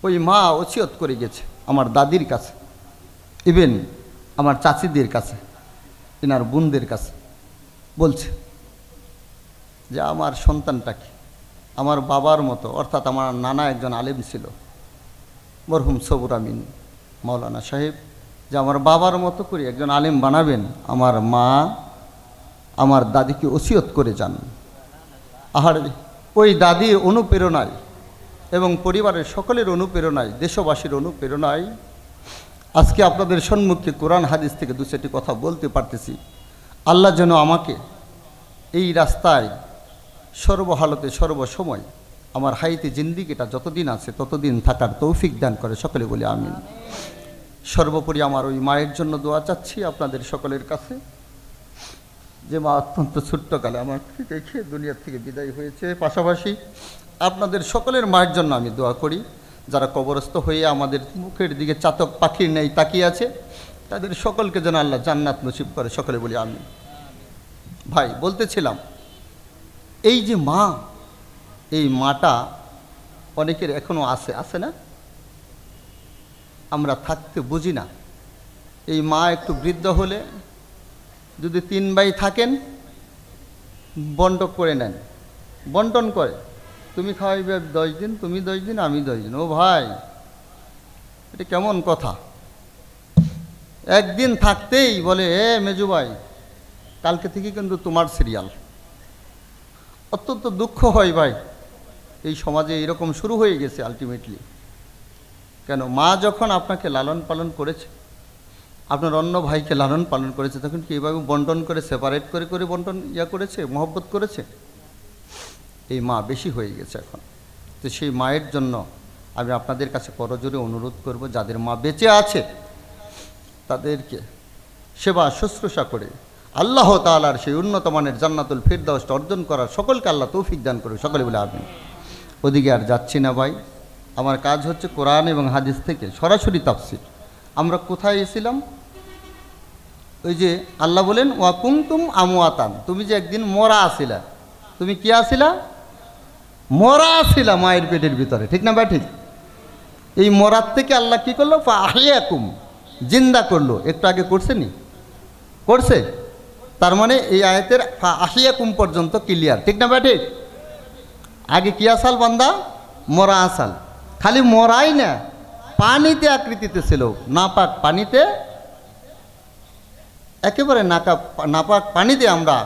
Speaker 1: ওই মা ওসিয়ত করে গেছে আমার দাদির কাছে, ইভেন আমার চাচিদের কাছে, এনার বোনদের কাছে, বলছে যে আমার সন্তানটাকে আমার বাবার মতো, অর্থাৎ আমার নানা একজন আলেম ছিল মরহুম সবুর আমিন মাওলানা সাহেব, যে আমার বাবার মতো করে একজন আলেম বানাবেন। আমার মা আমার দাদিকে ওসিয়ত করে যান। আর ওই দাদির অনুপ্রেরণায় এবং পরিবারের সকলের অনুপ্রেরণায়, দেশবাসীর অনুপ্রেরণায় আজকে আপনাদের সম্মুখে কোরআন হাদিস থেকে 2-4টি কথা বলতে পারতেছি। আল্লাহ যেন আমাকে এই রাস্তায় সর্বহালতে সর্বসময় আমার হাইতে জিন্দিগিটা যতদিন আছে ততদিন থাকার তৌফিক দান করে, সকলে বলি আমিন। সর্বোপরি আমার ওই মায়ের জন্য দোয়া চাচ্ছি আপনাদের সকলের কাছে, যে মা অত্যন্ত ছোট্টকালে আমার দেখে দুনিয়া থেকে বিদায় হয়েছে। পাশাপাশি আপনাদের সকলের মায়ের জন্য আমি দোয়া করি, যারা কবরস্থ হয়ে আমাদের মুখের দিকে চাতক পাখির নেই তাকিয়ে আছে, তাদের সকলকে যেন আল্লাহ জান্নাত নসিব করে, সকলে বলি আমিন। ভাই বলতেছিলাম, এই যে মা, এই মাটা অনেকের এখনো আছে না, আমরা থাকতে বুঝি না। এই মা একটু বৃদ্ধ হলে যদি 3 ভাই থাকেন, বন্টন করে নেন, বন্টন করে, তুমি খাওয়াইবে 10 দিন, তুমি 10 দিন, আমি 10 দিন। ও ভাই, এটা কেমন কথা? একদিন থাকতেই বলে এ মেজু ভাই, কালকে থেকে কিন্তু তোমার সিরিয়াল। অত্যন্ত দুঃখ হয় ভাই, এই সমাজে এরকম শুরু হয়ে গেছে আলটিমেটলি। কেন? মা যখন আপনাকে লালন পালন করেছে, আপনার অন্য ভাইকে লালন পালন করেছে, তখন কি এইভাবে বন্টন করে সেপারেট করে বন্টন করেছে, মহব্বত করেছে? এই মা বেশি হয়ে গেছে এখন। তো সেই মায়ের জন্য আমি আপনাদের কাছে করজোরে অনুরোধ করব, যাদের মা বেঁচে আছে তাদেরকে সেবা শুশ্রূষা করে আল্লাহ তাআলার সেই উন্নত মানের জান্নাতুল ফিরদাউস অর্জন করার সকলকে আল্লাহ তৌফিক দান করবে, সকলে বলে আমিন। ওদিকে আর যাচ্ছি না ভাই, আমার কাজ হচ্ছে কোরআন এবং হাদিস থেকে সরাসরি তাফসীর। আমরা কোথায় এসেছিলাম? ওই যে আল্লাহ বলেন ওয়া কুনতুম আমওয়াতান, তুমি যে একদিন মরা আছিলা। তুমি কি আছিলা? মরা আছিলা মায়ের পেটের ভিতরে, ঠিক না ভাই? ঠিক। এই মরার থেকে আল্লাহ কি করলো? ফাহিয়াকুম, জিন্দা করলো। একটু আগে করছেনি? করছে। তার মানে এই আয়াতের ফাহিয়াকুম পর্যন্ত ক্লিয়ার, ঠিক না ভাই? ঠিক। আগে কি আসাল বান্দা? মরা আসাল। খালি মরাই না, পানিতে আকৃতিতে ছিল, নাপাক পানিতে, একেবারে নাপাক পানিতে আমরা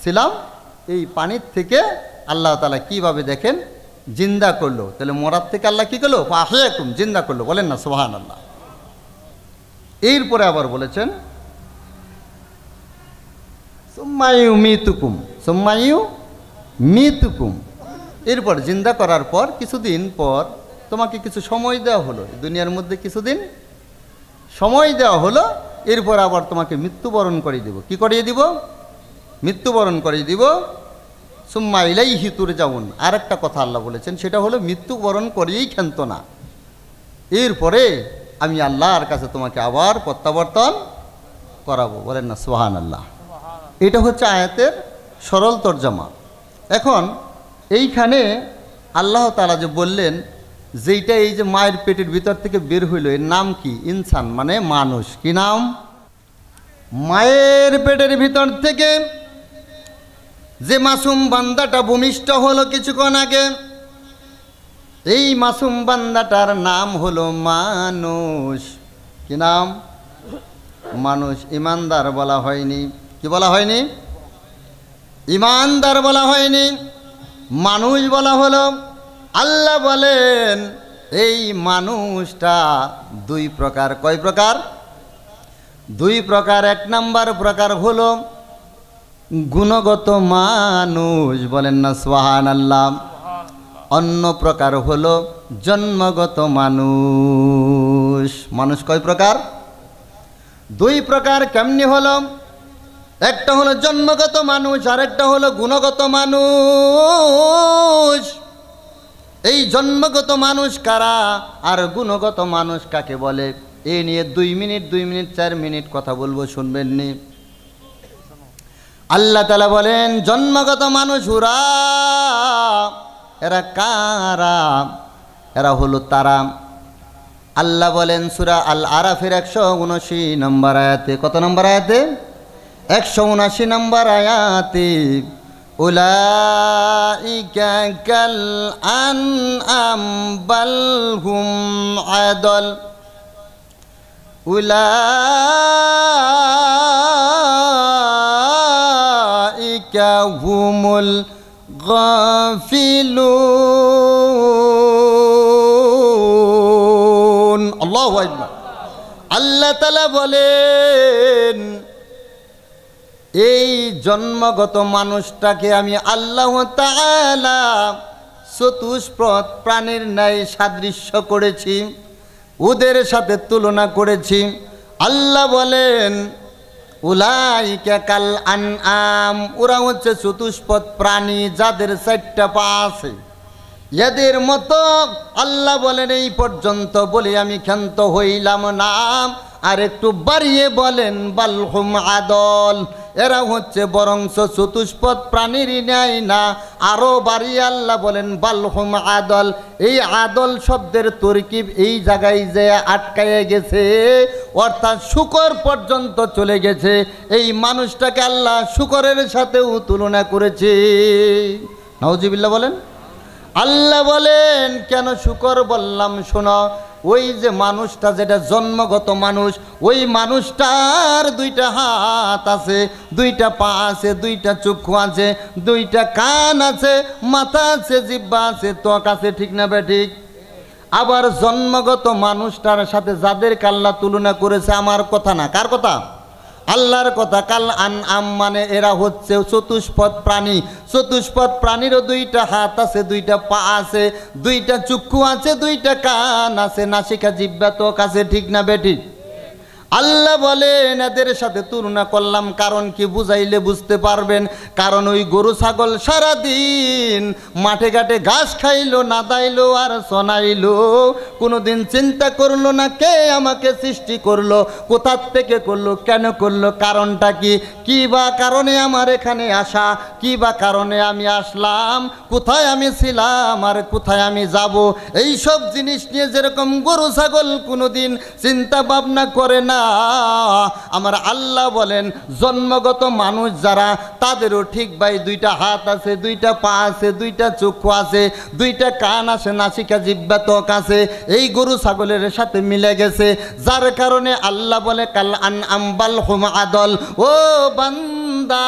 Speaker 1: ছিলাম। এই পানির থেকে আল্লাহ তাআলা কিভাবে দেখেন জিন্দা করলো। তাহলে মরার থেকে আল্লাহ কি করলো? ফাহিয়াকুম, জিন্দা করলো। বলেন না সুবহানাল্লাহ। এরপরে আবার বলেছেন সুম্মায়ু মিতুকুম, এরপর জিন্দা করার পর কিছুদিন পর তোমাকে কিছু সময় দেওয়া হলো, দুনিয়ার মধ্যে কিছুদিন সময় দেওয়া হলো। এরপর আবার তোমাকে মৃত্যুবরণ করিয়ে দিব। কি করিয়ে দিব? মৃত্যুবরণ করিয়ে দিব। সুম্মা ইলাইহি তুরজাউন, আর একটা কথা আল্লাহ বলেছেন, সেটা হলো মৃত্যুবরণ করিয়েই ক্ষান্ত না, এরপরে আমি আল্লাহর কাছে তোমাকে আবার প্রত্যাবর্তন করাবো। বলেন না সুবহানাল্লাহ। এটা হচ্ছে আয়াতের সরল তরজমা। এখন এইখানে আল্লাহ তাআলা যে বললেন, যেইটা এই যে মায়ের পেটের ভিতর থেকে বের হইল, এর নাম কি? ইনসান, মানে মানুষ। কি নাম? মায়ের পেটের ভিতর থেকে যে মাসুম বান্দাটা ভূমিষ্ঠ হলো কিছুক্ষণ আগে, এই মাসুম বান্দাটার নাম হলো মানুষ। কি নাম? মানুষ। ইমানদার বলা হয়নি। কি বলা হয়নি? ইমানদার বলা হয়নি, মানুষ বলা হলো। আল্লাহ বলেন এই মানুষটা 2 প্রকার। কয় প্রকার? 2 প্রকার। 1 নাম্বার প্রকার হলো গুণগত মানুষ, বলেন না সুবহানাল্লাহ। অন্য প্রকার হলো জন্মগত মানুষ। মানুষ কয় প্রকার? দুই প্রকার। কেমনি হলো? একটা হলো জন্মগত মানুষ, আর একটা হলো গুণগত মানুষ। এই জন্মগত মানুষ কারা আর গুণগত মানুষ কাকে বলে, এই নিয়ে 2 মিনিট 4 মিনিট কথা বলবো, শুনবেন নি? আল্লাহ তাআলা বলেন জন্মগত মানুষ ওরা, এরা কারা? এরা হলো তারা। আল্লাহ বলেন সূরা আল আরাফের 179 নম্বর আয়াতে, কত নম্বর আয়াতে? 179 নম্বর আয়াতে, উলাইকা কাল আনআম বাল হুম আদল, উলাইকা হুমুল গাফিলুন। আল্লাহু আকবার। আল্লাহ তাআলা বলেন এই জন্মগত মানুষটাকে আমি আল্লাহ তাআলা চতুষ্পদ প্রাণীর ন্যায় সাদৃশ্য করেছি, ওদের সাথে তুলনা করেছি। আল্লাহ বলেন উলাইকা কাল আনআম, ওরা হচ্ছে চতুষ্পদ প্রাণী যাদের 4টা পা আছে, এদের মতো। আল্লাহ বলেন এই পর্যন্ত বলে আমি ক্ষান্ত হইলাম না, আর একটু বাড়িয়ে বলেন বালহুম আদল, এরা হচ্ছে বরংস চতুষ্পদ প্রাণীর ন্যায় না। আরও বাড়িয়ে আল্লাহ বলেন বালহুম আদল। এই আদল শব্দের তরকিব এই জায়গায় যে আটকায়ে গেছে, অর্থাৎ শুকর পর্যন্ত চলে গেছে। এই মানুষটাকে আল্লাহ শুকরের সাথেও তুলনা করেছে। নাউজুবিল্লাহ বলেন। আল্লাহ বলেন কেন শুকর বললাম? শোনো, ওই যে মানুষটা যেটা জন্মগত মানুষ, ওই মানুষটার 2টা হাত আছে, 2টা পা আছে, 2টা চক্ষু আছে, 2টা কান আছে, মাথা আছে, জিহ্বা আছে, ত্বক আছে, ঠিক না বেঠিক? আবার জন্মগত মানুষটার সাথে যাদের আল্লাহ তুলনা করেছে, আমার কথা না, কার কথা? আল্লাহর কথা। কাল আনআম মানে এরা হচ্ছে চতুষ্পদ প্রাণী। চতুষ্পদ প্রাণীরও 2টা হাত আছে, 2টা পা আছে, 2টা চক্ষু আছে, 2টা কান আছে, নাসিকা, জিহ্বা, ত্বক আছে, ঠিক না বেঠিক? আল্লাহ বলেন এদের সাথে তুলনা করলাম কারণ কি, বুঝাইলে বুঝতে পারবেন। কারণ ওই গরু ছাগল সারাদিন মাঠে ঘাটে ঘাস খাইলো, না দাইলো আর শোনাইলো, কোনোদিন চিন্তা করলো না কে আমাকে সৃষ্টি করলো, কোথা থেকে করলো, কেন করলো, কারণটা কি, কি বা কারণে আমার এখানে আসা, কি বা কারণে আমি আসলাম, কোথায় আমি ছিলাম আর কোথায় আমি যাব, এই সব জিনিস নিয়ে যেরকম গরু ছাগল কোনোদিন চিন্তা ভাবনা করে না, আমার আল্লাহ বলেন জন্মগত মানুষ যারা, তাদেরও ঠিক ভাই 2টা হাত আছে, 2টা পা আছে, 2টা চক্ষু আছে, 2টা কান আছে, নাসিকা, জিহ্বা, ত্বক আছে, এই গরু ছাগলের সাথে মিলে গেছে। যার কারণে আল্লাহ বলে কাল আনআম বাল হুম আদল। ও বান্দা,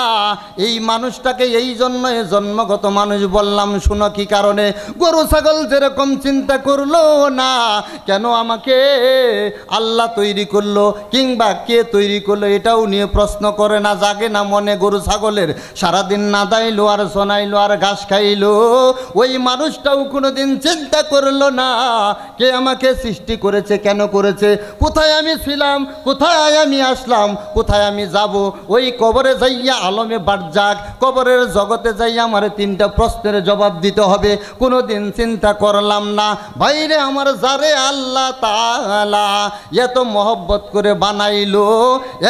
Speaker 1: এই মানুষটাকে এই জন্য জন্মগত মানুষ বললাম। শুনো কি কারণে? গরু ছাগল যেরকম চিন্তা করলো না কেন আমাকে আল্লাহ তৈরি করলো, কিংবা কে তৈরি করলো, এটাও নিয়ে প্রশ্ন করে না, জাগে না মনে গরু ছাগলের। সারাদিন না দাইলো আর শোনাইলো আর ঘাস খাইলো, ওই মানুষটাও কোনোদিন চিন্তা করলো না কে আমাকে সৃষ্টি করেছে, কেন করেছে, কোথায় আমি ছিলাম, কোথায় আমি আসলাম, কোথায় আমি যাব। ওই কবরে যাইয়া আলমে বারজাক, কবরের জগতে যাইয়া আমার 3টা প্রশ্নের জবাব দিতে হবে, কোনোদিন চিন্তা করলাম না। ভাইরে আমার, যারে আল্লাহ তাআলা এত মহব্বত করে বানাইলো,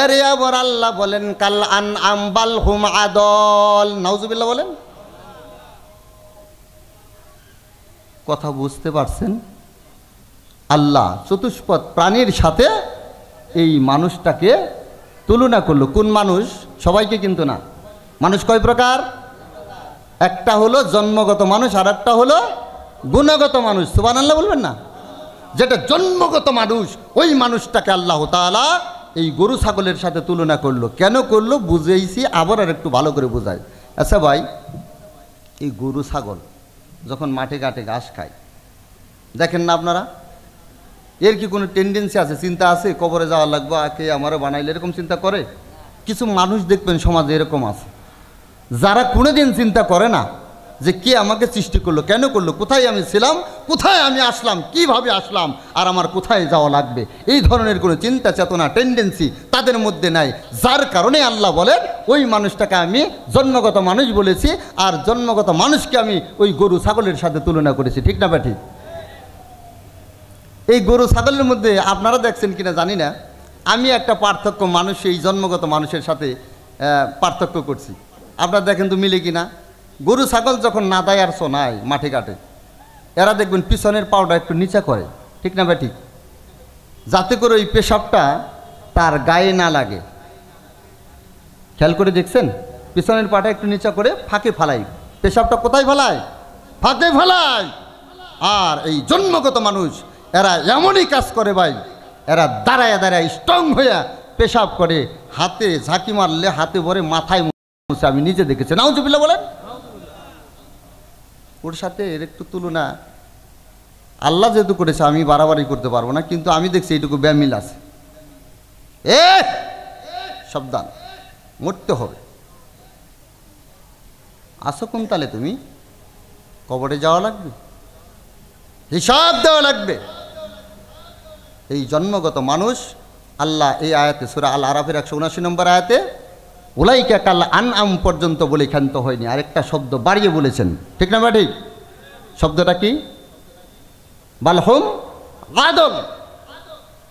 Speaker 1: এরে আবার আল্লাহ বলেন কাল আনআম বাল হুম আদল। নাউজুবিল্লাহ বলেন। কথা বুঝতে পারছেন? আল্লাহ চতুষ্পদ প্রাণীর সাথে এই মানুষটাকে তুলনা করলো। কোন মানুষ? সবাইকে কিন্তু না। মানুষ কয় প্রকার? একটা হলো জন্মগত মানুষ, আর একটা হলো গুণগত মানুষ। সুবহানাল্লাহ বলবেন না? যেটা জন্মগত মানুষ, ওই মানুষটাকে আল্লাহ তাআলা এই গরু ছাগলের সাথে তুলনা করলো। কেন করলো বুঝেইছি, আবার আর একটু ভালো করে বোঝাই। আচ্ছা ভাই, এই গরু ছাগল যখন মাঠে ঘাটে ঘাস খায়, দেখেন না আপনারা, এর কি কোনো টেন্ডেন্সি আছে, চিন্তা আছে কবরে যাওয়া লাগবে, আকে আমারও বানাইলে, এরকম চিন্তা করে? কিছু মানুষ দেখবেন সমাজে এরকম আছে, যারা কোনোদিন চিন্তা করে না যে কে আমাকে সৃষ্টি করলো, কেন করলো, কোথায় আমি ছিলাম, কোথায় আমি আসলাম, কিভাবে আসলাম, আর আমার কোথায় যাওয়া লাগবে, এই ধরনের কোনো চিন্তা চেতনা টেন্ডেন্সি তাদের মধ্যে নাই। যার কারণে আল্লাহ বলেন ওই মানুষটাকে আমি জন্মগত মানুষ বলেছি, আর জন্মগত মানুষকে আমি ওই গরু ছাগলের সাথে তুলনা করেছি। ঠিক না ঠিক? এই গরু ছাগলের মধ্যে আপনারা দেখছেন কিনা জানি না, আমি একটা পার্থক্য মানুষ এই জন্মগত মানুষের সাথে পার্থক্য করছি। আপনারা দেখেন তো মিলে কিনা। গরু ছাগল যখন নাদায় আর সোনায় মাঠে ঘাটে, এরা দেখবেন পিছনের পাউডা একটু নিচা করে। ঠিক না ঠিক? যাতে করে ওই পেশাবটা তার গায়ে না লাগে। খেয়াল করে দেখছেন, পিছনের পাটা একটু নিচা করে ফাঁকে ফালাই, পেশাবটা কোথায় ফালায়? ফাঁকে ফালায়। আর এই জন্মগত মানুষ এরা এমনই কাজ করে ভাই, এরা দাঁড়ায় দাঁড়ায় স্ট্রং হইয়া পেশাব করে, হাতে ঝাঁকি মারলে হাতে ভরে মাথায় মুছে। আমি নিজে দেখেছি। নাউজুবিল্লাহ বলেন। ওর সাথে এর একটু তুলনা আল্লাহ যেহেতু করেছে, আমি বাড়াবাড়ি করতে পারবো না, কিন্তু আমি দেখছি এইটুকু ব্যামিল আছে। সাবধান, মরতে হবে। আসো কোন তালে তুমি? কবরে যাওয়া লাগবে, হিসাব দেওয়া লাগবে। এই জন্মগত মানুষ আল্লাহ এই আয়াতে সূরা আল আরাফের 179 নম্বর আয়াতে উলাইকা কাল আনআম পর্যন্ত বলে ক্ষান্ত হয়নি, আরেকটা শব্দ বাড়িয়ে বলেছেন। ঠিক না ঠিক? শব্দটা কি? বালহুম আদল।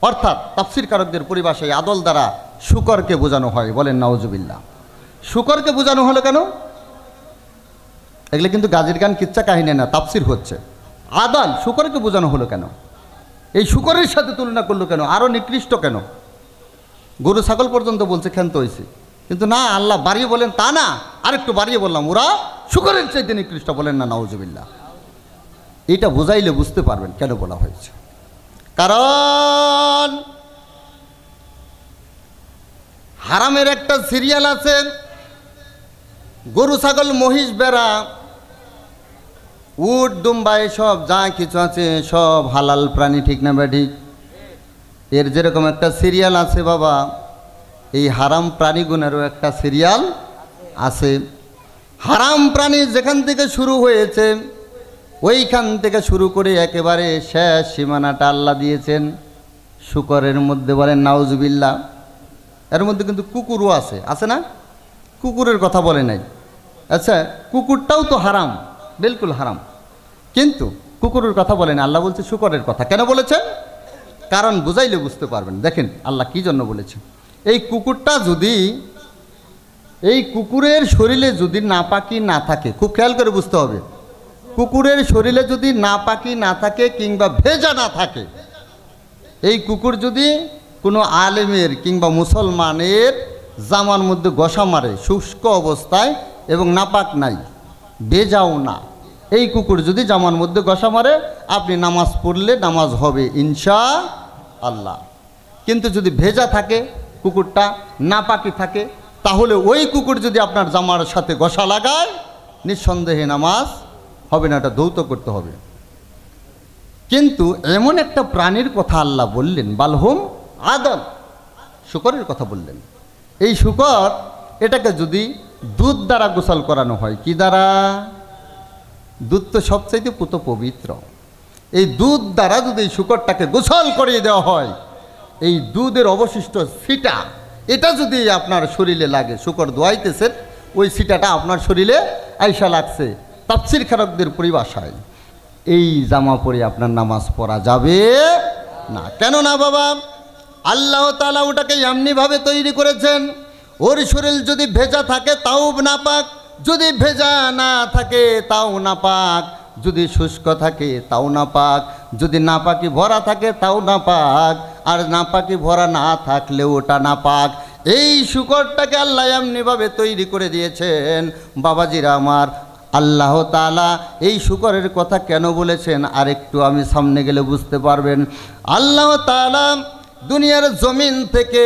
Speaker 1: অর্থাৎ তাফসীর কারকদের পরিভাষায় আদল দ্বারা শুকরকে বোঝানো হয়। বলেন নাউজুবিল্লাহ। শুকরকে বোঝানো হলো কেন? এগুলো কিন্তু গাজীর গান, কিচ্ছা কাহিনী না, তাফসীর হচ্ছে। আদল শুকরকে বোঝানো হলো কেন? এই শুকরের সাথে তুলনা করলো কেন? আরও নিকৃষ্ট কেন? গরু ছাগল পর্যন্ত বলছে ক্ষান্ত হয়েছে, কিন্তু না, আল্লাহ বাড়িয়ে বলেন তা না, আরেকটু বাড়িয়ে বললাম ওরা শুকরের চাইতে নিকৃষ্ট। বলেন না নাউজুবিল্লাহ। এইটা বোঝাইলে বুঝতে পারবেন কেন বলা হয়েছে। কারণ হারামের একটা সিরিয়াল আছে, গরু ছাগল মহিষ বেড়া উট দুম্বা সব যা কিছু আছে সব হালাল প্রাণী। ঠিক না ঠিক? এর যেরকম একটা সিরিয়াল আছে বাবা, এই হারাম প্রাণীগুণেরও একটা সিরিয়াল আছে। হারাম প্রাণী যেখান থেকে শুরু হয়েছে ওইখান থেকে শুরু করে একেবারে শেষ সীমানাটা আল্লাহ দিয়েছেন শুকরের মধ্যে। বলেন নাউজুবিল্লাহ। এর মধ্যে কিন্তু কুকুরও আছে, আছে না? কুকুরের কথা বলে নাই। আচ্ছা, কুকুরটাও তো হারাম, বিলকুল হারাম, কিন্তু কুকুরের কথা বলেন। আল্লাহ বলছে শুকরের কথা। কেন বলেছেন? কারণ বুঝাইলে বুঝতে পারবেন। দেখেন আল্লাহ কি জন্য বলেছে। এই কুকুরটা যদি, এই কুকুরের শরীরে যদি নাপাকি না থাকে, খুব খেয়াল করে বুঝতে হবে, কুকুরের শরীরে যদি নাপাকি না থাকে কিংবা ভেজা না থাকে, এই কুকুর যদি কোনো আলেমের কিংবা মুসলমানের জামার মধ্যে ঘষা মারে শুষ্ক অবস্থায় এবং নাপাক নাই, ভেজাও না, এই কুকুর যদি জামার মধ্যে ঘষা মারে আপনি নামাজ পড়লে নামাজ হবে ইনশাআল্লাহ। কিন্তু যদি ভেজা থাকে, কুকুরটা নাপাকি থাকে, তাহলে ওই কুকুর যদি আপনার জামার সাথে ঘষা লাগায় নিঃসন্দেহে নামাজ হবে না, এটা ধৌত করতে হবে। কিন্তু এমন একটা প্রাণীর কথা আল্লাহ বললেন, বালহুম আদল, শুকরের কথা বললেন। এই শুকর, এটাকে যদি দুধ দ্বারা গোসল করানো হয়, কি দ্বারা? দুধ তো সবচাইতে পুত পবিত্র। এই দুধ দ্বারা যদি এই শুকরটাকে গোসল করিয়ে দেওয়া হয়, এই দুধের অবশিষ্ট ছিটা, এটা যদি আপনার শরীরে লাগে, শুকর দোয়াইতেছেন, ওই ছিটাটা আপনার শরীরে আইসা লাগছে, তাফসীর কারকদের পরিভাষায় এই জামা পরে আপনার নামাজ পড়া যাবে না। কেন না বাবা? আল্লাহ তাআলা ওটাকে এমনিভাবে তৈরি করেছেন, ওর শরীর যদি ভেজা থাকে তাও নাপাক, যদি ভেজা না থাকে তাও নাপাক, যদি শুষ্ক থাকে তাও নাপাক, যদি নাপাকি ভরা থাকে তাও নাপাক, আর নাপাকি ভরা না থাকলেও ওটা নাপাক। এই শুকরটাকে আল্লাহ এমনিভাবে তৈরি করে দিয়েছেন। বাবাজিরা আমার, আল্লাহ তাআলা এই শুকরের কথা কেন বলেছেন আরেকটু আমি সামনে গেলে বুঝতে পারবেন। আল্লাহ তাআলা দুনিয়ার জমিন থেকে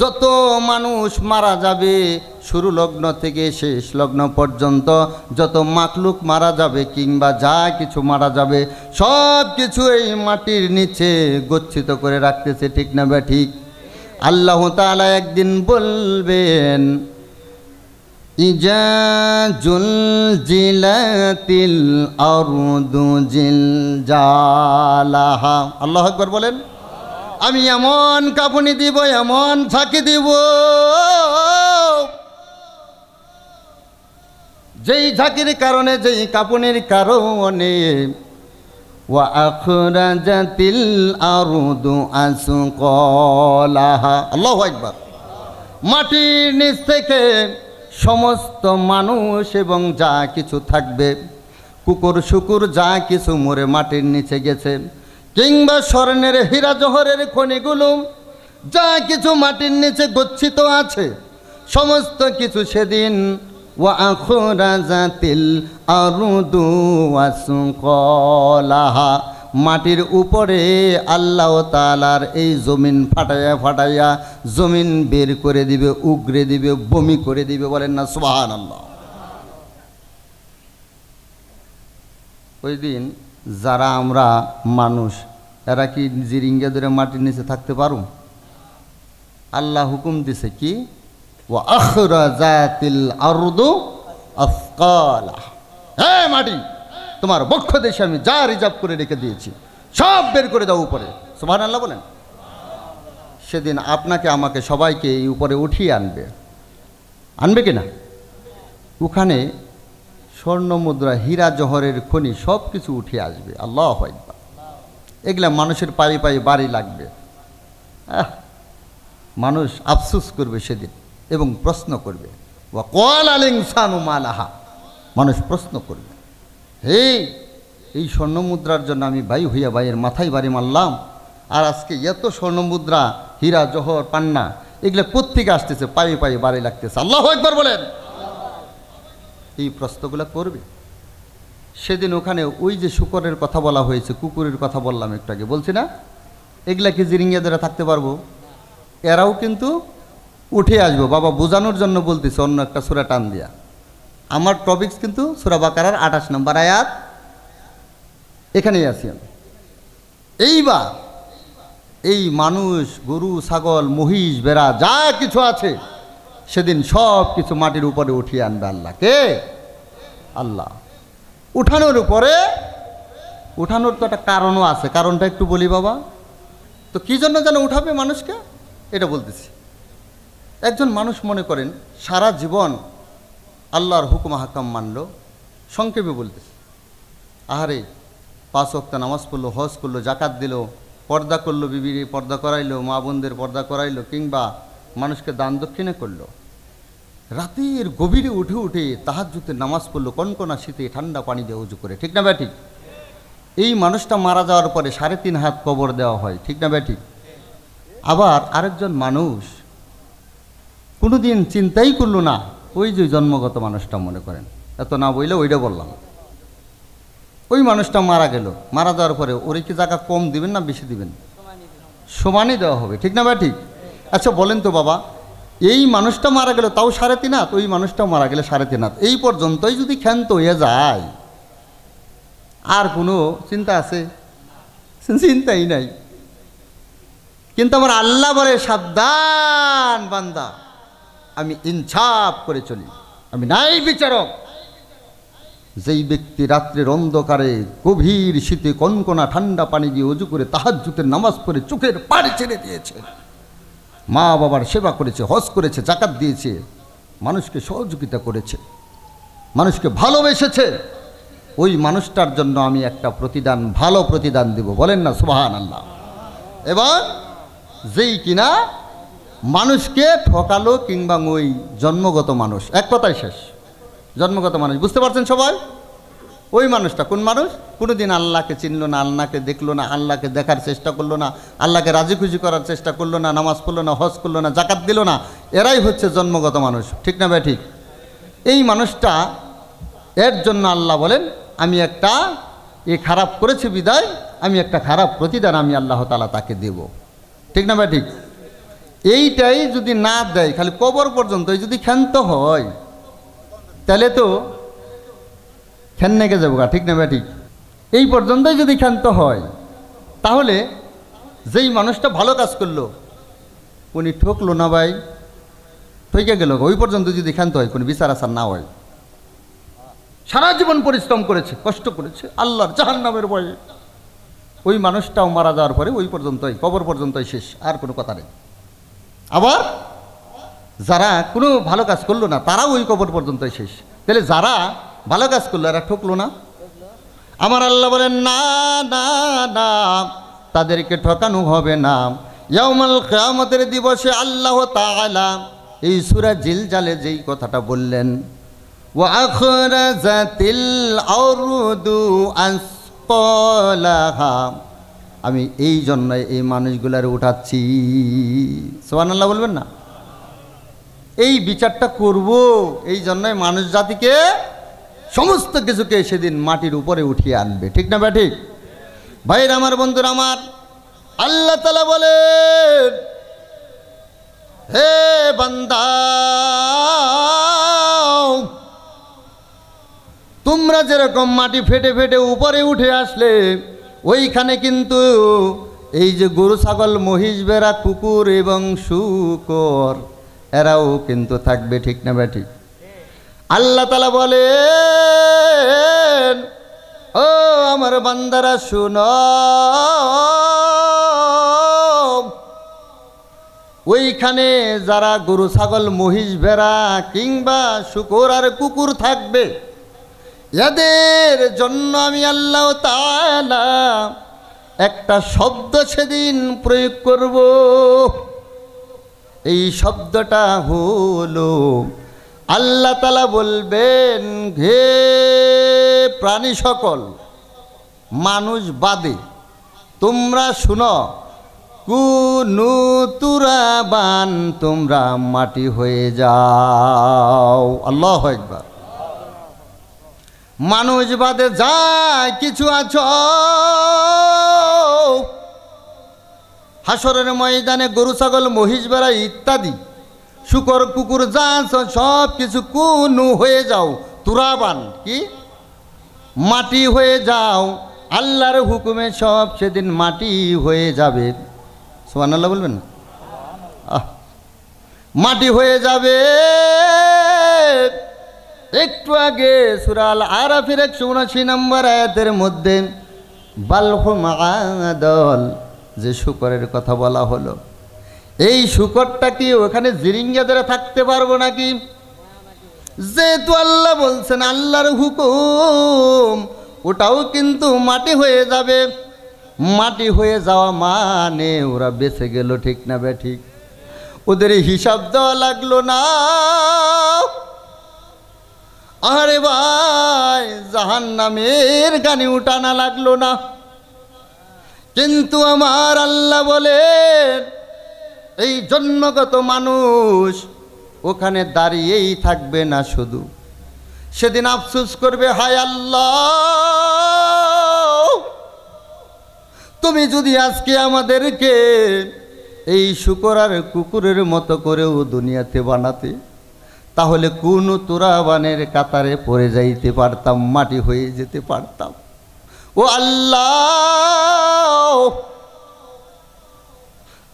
Speaker 1: যত মানুষ মারা যাবে, শুরু লগ্ন থেকে শেষ লগ্ন পর্যন্ত যত মাখলুক মারা যাবে কিংবা যা কিছু মারা যাবে, সব কিছু এই মাটির নিচে গচ্ছিত করে রাখতেছে। ঠিক না ঠিক? আল্লাহ তাআলা একদিন বলবেন, ইজা জুলজিলাতিল আরদু জিলজালাহা। আল্লাহু আকবার বলেন। আমি এমন কাঁপুনি দিব, এমন ঝাঁকি দিব, যেই ঝাঁকির কারণে, যেই কাঁপুনির কারণে ওয়া আখরাজাতিল আরদু আসকালাহা। আল্লাহু আকবার। মাটির নিচ থেকে সমস্ত মানুষ এবং যা কিছু থাকবে, কুকুর শুকুর যা কিছু মরে মাটির নিচে গেছে, কিংবা স্বর্ণের হীরা জহরের খনিগুলো যা কিছু মাটির নিচে গচ্ছিত আছে, সমস্ত কিছু সেদিন ওয়া আখরাজাতিল আরদু আসকালাহা, মাটির উপরে আল্লাহ তাআলার এই জমিন ফাটাইয়া ফাটাইয়া জমিন বের করে দিবে, উগরে দিবে, বমি করে দিবে। বলেন না সুবহানাল্লাহ। ওই দিন যারা আমরা মানুষ, এরা কি জিরিঙ্গা ধরে মাটির নিচে থাকতে পারো? আল্লাহ হুকুম দিছে কি, ওয়া আখরাজাতিল আরদু আসকালাহা। হে মাটি, তোমার বক্ষ দেশে আমি যা রিজার্ভ করে রেখে দিয়েছি সব বের করে দাও উপরে। সুবহানাল্লাহ বলেন। সেদিন আপনাকে আমাকে সবাইকে এই উপরে উঠিয়ে আনবে, আনবে কিনা? ওখানে স্বর্ণ মুদ্রা, হীরা জহরের খনি সব কিছু উঠে আসবে। আল্লাহু আকবার। এগুলা মানুষের পায়ে পায়ে বাড়ি লাগবে। মানুষ আফসোস করবে সেদিন এবং প্রশ্ন করবে, ওয়া ক্বালাল ইনসানু মা লাহা। মানুষ প্রশ্ন করবে, হে, এই স্বর্ণ মুদ্রার জন্য আমি ভাই হইয়া ভাইয়ের মাথায় বাড়ি মারলাম, আর আজকে এত স্বর্ণ মুদ্রা, হীরা জহর, পান্না, এগুলো কোত্থেকে আসতেছে? পায়ে পায়ে বাড়ি লাগতেছে। আল্লাহু আকবার বলেন। এই প্রশ্নগুলো করবে সেদিন। ওখানে ওই যে শুকরের কথা বলা হয়েছে, কুকুরের কথা বললাম একটু আগে, বলছি না? এগুলা কি জিরিঙ্গা ধরে থাকতে পারবো? এরাও কিন্তু উঠে আসবো। বাবা বোঝানোর জন্য বলতেছে অন্য একটা সূরা টান দিয়া। আমার টপিকস কিন্তু সূরা বাকারার 28 নম্বর আয়াত, এখানেই আছি আমি। এইবার এই মানুষ, গরু, ছাগল, মহিষ, বেড়া যা কিছু আছে সেদিন সব কিছু মাটির উপরে উঠিয়ে আনবে আল্লাহ। কে? আল্লাহ। উঠানোর উপরে, উঠানোর তো একটা কারণও আছে। কারণটা একটু বলি বাবা। তো কী জন্য যেন উঠাবে মানুষকে, এটা বলতেছি। একজন মানুষ মনে করেন সারা জীবন আল্লাহর হুকুম হাকাম মানল, সংক্ষেপে বলতেছে, আহারে 5 ওয়াক্ত নামাজ পড়লো, হজ করলো, জাকাত দিল, পর্দা করলো, বিবির পর্দা করাইলো, মা বোনদের পর্দা করাইলো, কিংবা মানুষকে দান দক্ষিণা করলো, রাতের গভীরে উঠে উঠে তাহাজ্জুদের নামাজ পড়লো, কনকনা শীতে ঠান্ডা পানি দিয়ে উজু করে। ঠিক না ভাই ঠিক? এই মানুষটা মারা যাওয়ার পরে 3.5 হাত কবর দেওয়া হয়। ঠিক না ভাই ঠিক? আবার আরেকজন মানুষ কোনোদিন চিন্তাই করলো না, ওই যে জন্মগত মানুষটা মনে করেন, এত না বইলে ওইটা বললাম, ওই মানুষটা মারা গেল। মারা যাওয়ার পরে ওরে কি জায়গা কম দিবেন না বেশি দিবেন? সমানই দেওয়া হবে। ঠিক না ভাই ঠিক? আচ্ছা বলেন তো বাবা, এই মানুষটা মারা গেল তাও 3.5 হাত, ওই মানুষটাও মারা গেলে 3.5 হাত, এই পর্যন্তই যদি ক্ষান্ত হয়ে যায়, আর কোনো চিন্তা আছে? চিন্তাই নাই। কিন্তু আমার আল্লাহ বলে, সাবধান বান্দা, আমি ইনসাফ করে চলি, আমি নাই বিচারক। যেই ব্যক্তি রাত্রের অন্ধকারে গভীর শীতে কনকনা ঠান্ডা পানি দিয়ে উজু করে তাহাজ্জুদের নামাজ পড়ে চোখের পানি ছেড়ে দিয়েছে, মা বাবার সেবা করেছে, হজ করেছে, জাকাত দিয়েছে, মানুষকে সহযোগিতা করেছে, মানুষকে ভালোবেসেছে, ওই মানুষটার জন্য আমি একটা প্রতিদান, ভালো প্রতিদান দেব। বলেন না সুবহানাল্লাহ। এবং যেই কিনা মানুষকে ঠকালো, কিংবা ওই জন্মগত মানুষ, এক কথাই শেষ, জন্মগত মানুষ, বুঝতে পারছেন সবাই? ওই মানুষটা কোন মানুষ? কোনোদিন আল্লাহকে চিনলো না, আল্লাহকে দেখলো না, আল্লাহকে দেখার চেষ্টা করলো না, আল্লাহকে রাজি খুশি করার চেষ্টা করলো না, নামাজ পড়লো না, হজ করলো না, জাকাত দিল না, এরাই হচ্ছে জন্মগত মানুষ। ঠিক না ভাই ঠিক? এই মানুষটা, এর জন্য আল্লাহ বলেন, আমি একটা খারাপ করেছে বিদায় আমি একটা খারাপ প্রতিদান আমি আল্লাহ তাআলা তাকে দেব। ঠিক না ভাই ঠিক? এইটাই যদি না দেয়, খালি কবর পর্যন্ত যদি ক্ষান্ত হয়, তাহলে তো খেন্নেকে যাবো গা। ঠিক না ভাই ঠিক? এই পর্যন্তই যদি ক্ষান্ত হয়, তাহলে যেই মানুষটা ভালো কাজ করলো, উনি ঠকলো না ভাই, থইকে গেল, ওই পর্যন্ত যদি ক্ষান্ত হয়, কোনো বিচার আচার না হয়। সারা জীবন পরিশ্রম করেছে, কষ্ট করেছে আল্লাহর জাহান্নামের ভয়ে, ওই মানুষটাও মারা যাওয়ার পরে ওই পর্যন্তই, কবর পর্যন্তই শেষ, আর কোনো কথা নেই। আবার যারা কোনো ভালো কাজ করলো না, তারাও ওই কবর পর্যন্তই শেষ। তাহলে যারা ভালো কাজ করলো এরা ঠকলো না? আমার আল্লাহ বলেন না না না, তাদেরকে ঠকানো হবে না। ইয়াউমুল কিয়ামতের দিবসে আল্লাহ তাআলা এই সূরা জিলজালে যেই কথাটা বললেন, ওয়া আখরাজাতিল আরদু আসকালাহা, আমি এই জন্যই এই মানুষগুলার উঠাচ্ছি। সুবহানাল্লাহ বলবেন না? এই বিচারটা করব, এই জন্যই মানুষ জাতিকে সমস্ত কিছুকে সেদিন মাটির উপরে উঠিয়ে আনবে। ঠিক না ঠিক? ভাইরা আমার, বন্ধুরা আমার, আল্লাহ তাআলা বলেন, হে বান্দা, তোমরা যেরকম মাটি ফেটে ফেটে উপরে উঠে আসলে, ওইখানে কিন্তু এই যে গরু ছাগল মহিষ ভেড়া কুকুর এবং শূকর এরাও কিন্তু থাকবে। ঠিক না ঠিক? আল্লাহ তাআলা বলেন, ও আমার বান্দারা শুনো, ওইখানে যারা গরু ছাগল মহিষ ভেড়া কিংবা শূকর আর কুকুর থাকবে, এদের জন্য আমি আল্লাহ তাআলা একটা শব্দ সেদিন প্রয়োগ করব। এই শব্দটা হলো, আল্লাহ তাআলা বলবেন, হে প্রাণী সকল, মানুষ বাদে তোমরা শুনো, কুনু তুরাবান, তোমরা মাটি হয়ে যাও। আল্লাহু আকবার। মানুষ বাদে যা কিছু আছো, হাসরের ময়দানে গরু ছাগল মহিষ ভেড়া ইত্যাদি শূকর কুকুর যা আছো সব কিছু কুনু হয়ে যাও, তুরাবান কি মাটি হয়ে যাও। আল্লাহর হুকুমে সব সেদিন মাটি হয়ে যাবে। সুবহানাল্লাহ বলবেন না? মাটি হয়ে যাবে। একটু আগে সূরা আল আরাফের 179 নম্বর আয়াতের মধ্যে বালহুম আদল, যে শূকরের কথা বলা হলো, এই শূকরটা কি ওখানে জিরিঙ্গা ধরে থাকতে পারবো নাকি? যেহেতু আল্লাহ বলছেন, আল্লাহর হুকুম, ওটাও কিন্তু মাটি হয়ে যাবে। মাটি হয়ে যাওয়া মানে ওরা বেঁচে গেল। ঠিক না ঠিক? ওদের হিসাব দেওয়া লাগলো না। আরে ভাই, জাহান্নামের গানি উঠানা লাগলো না। কিন্তু আমার আল্লাহ বলেন, এই জন্মগত মানুষ ওখানে দাঁড়িয়েই থাকবে না, শুধু সেদিন আফসোস করবে, হায় আল্লাহ, তুমি যদি আজকে আমাদেরকে এই শূকর আর কুকুরের মতো করেও দুনিয়াতে বানাতে, তাহলে কোন তুরাবানের কাতারে পড়ে যাইতে পারতাম, মাটি হয়ে যেতে পারতাম। ও আল্লাহ,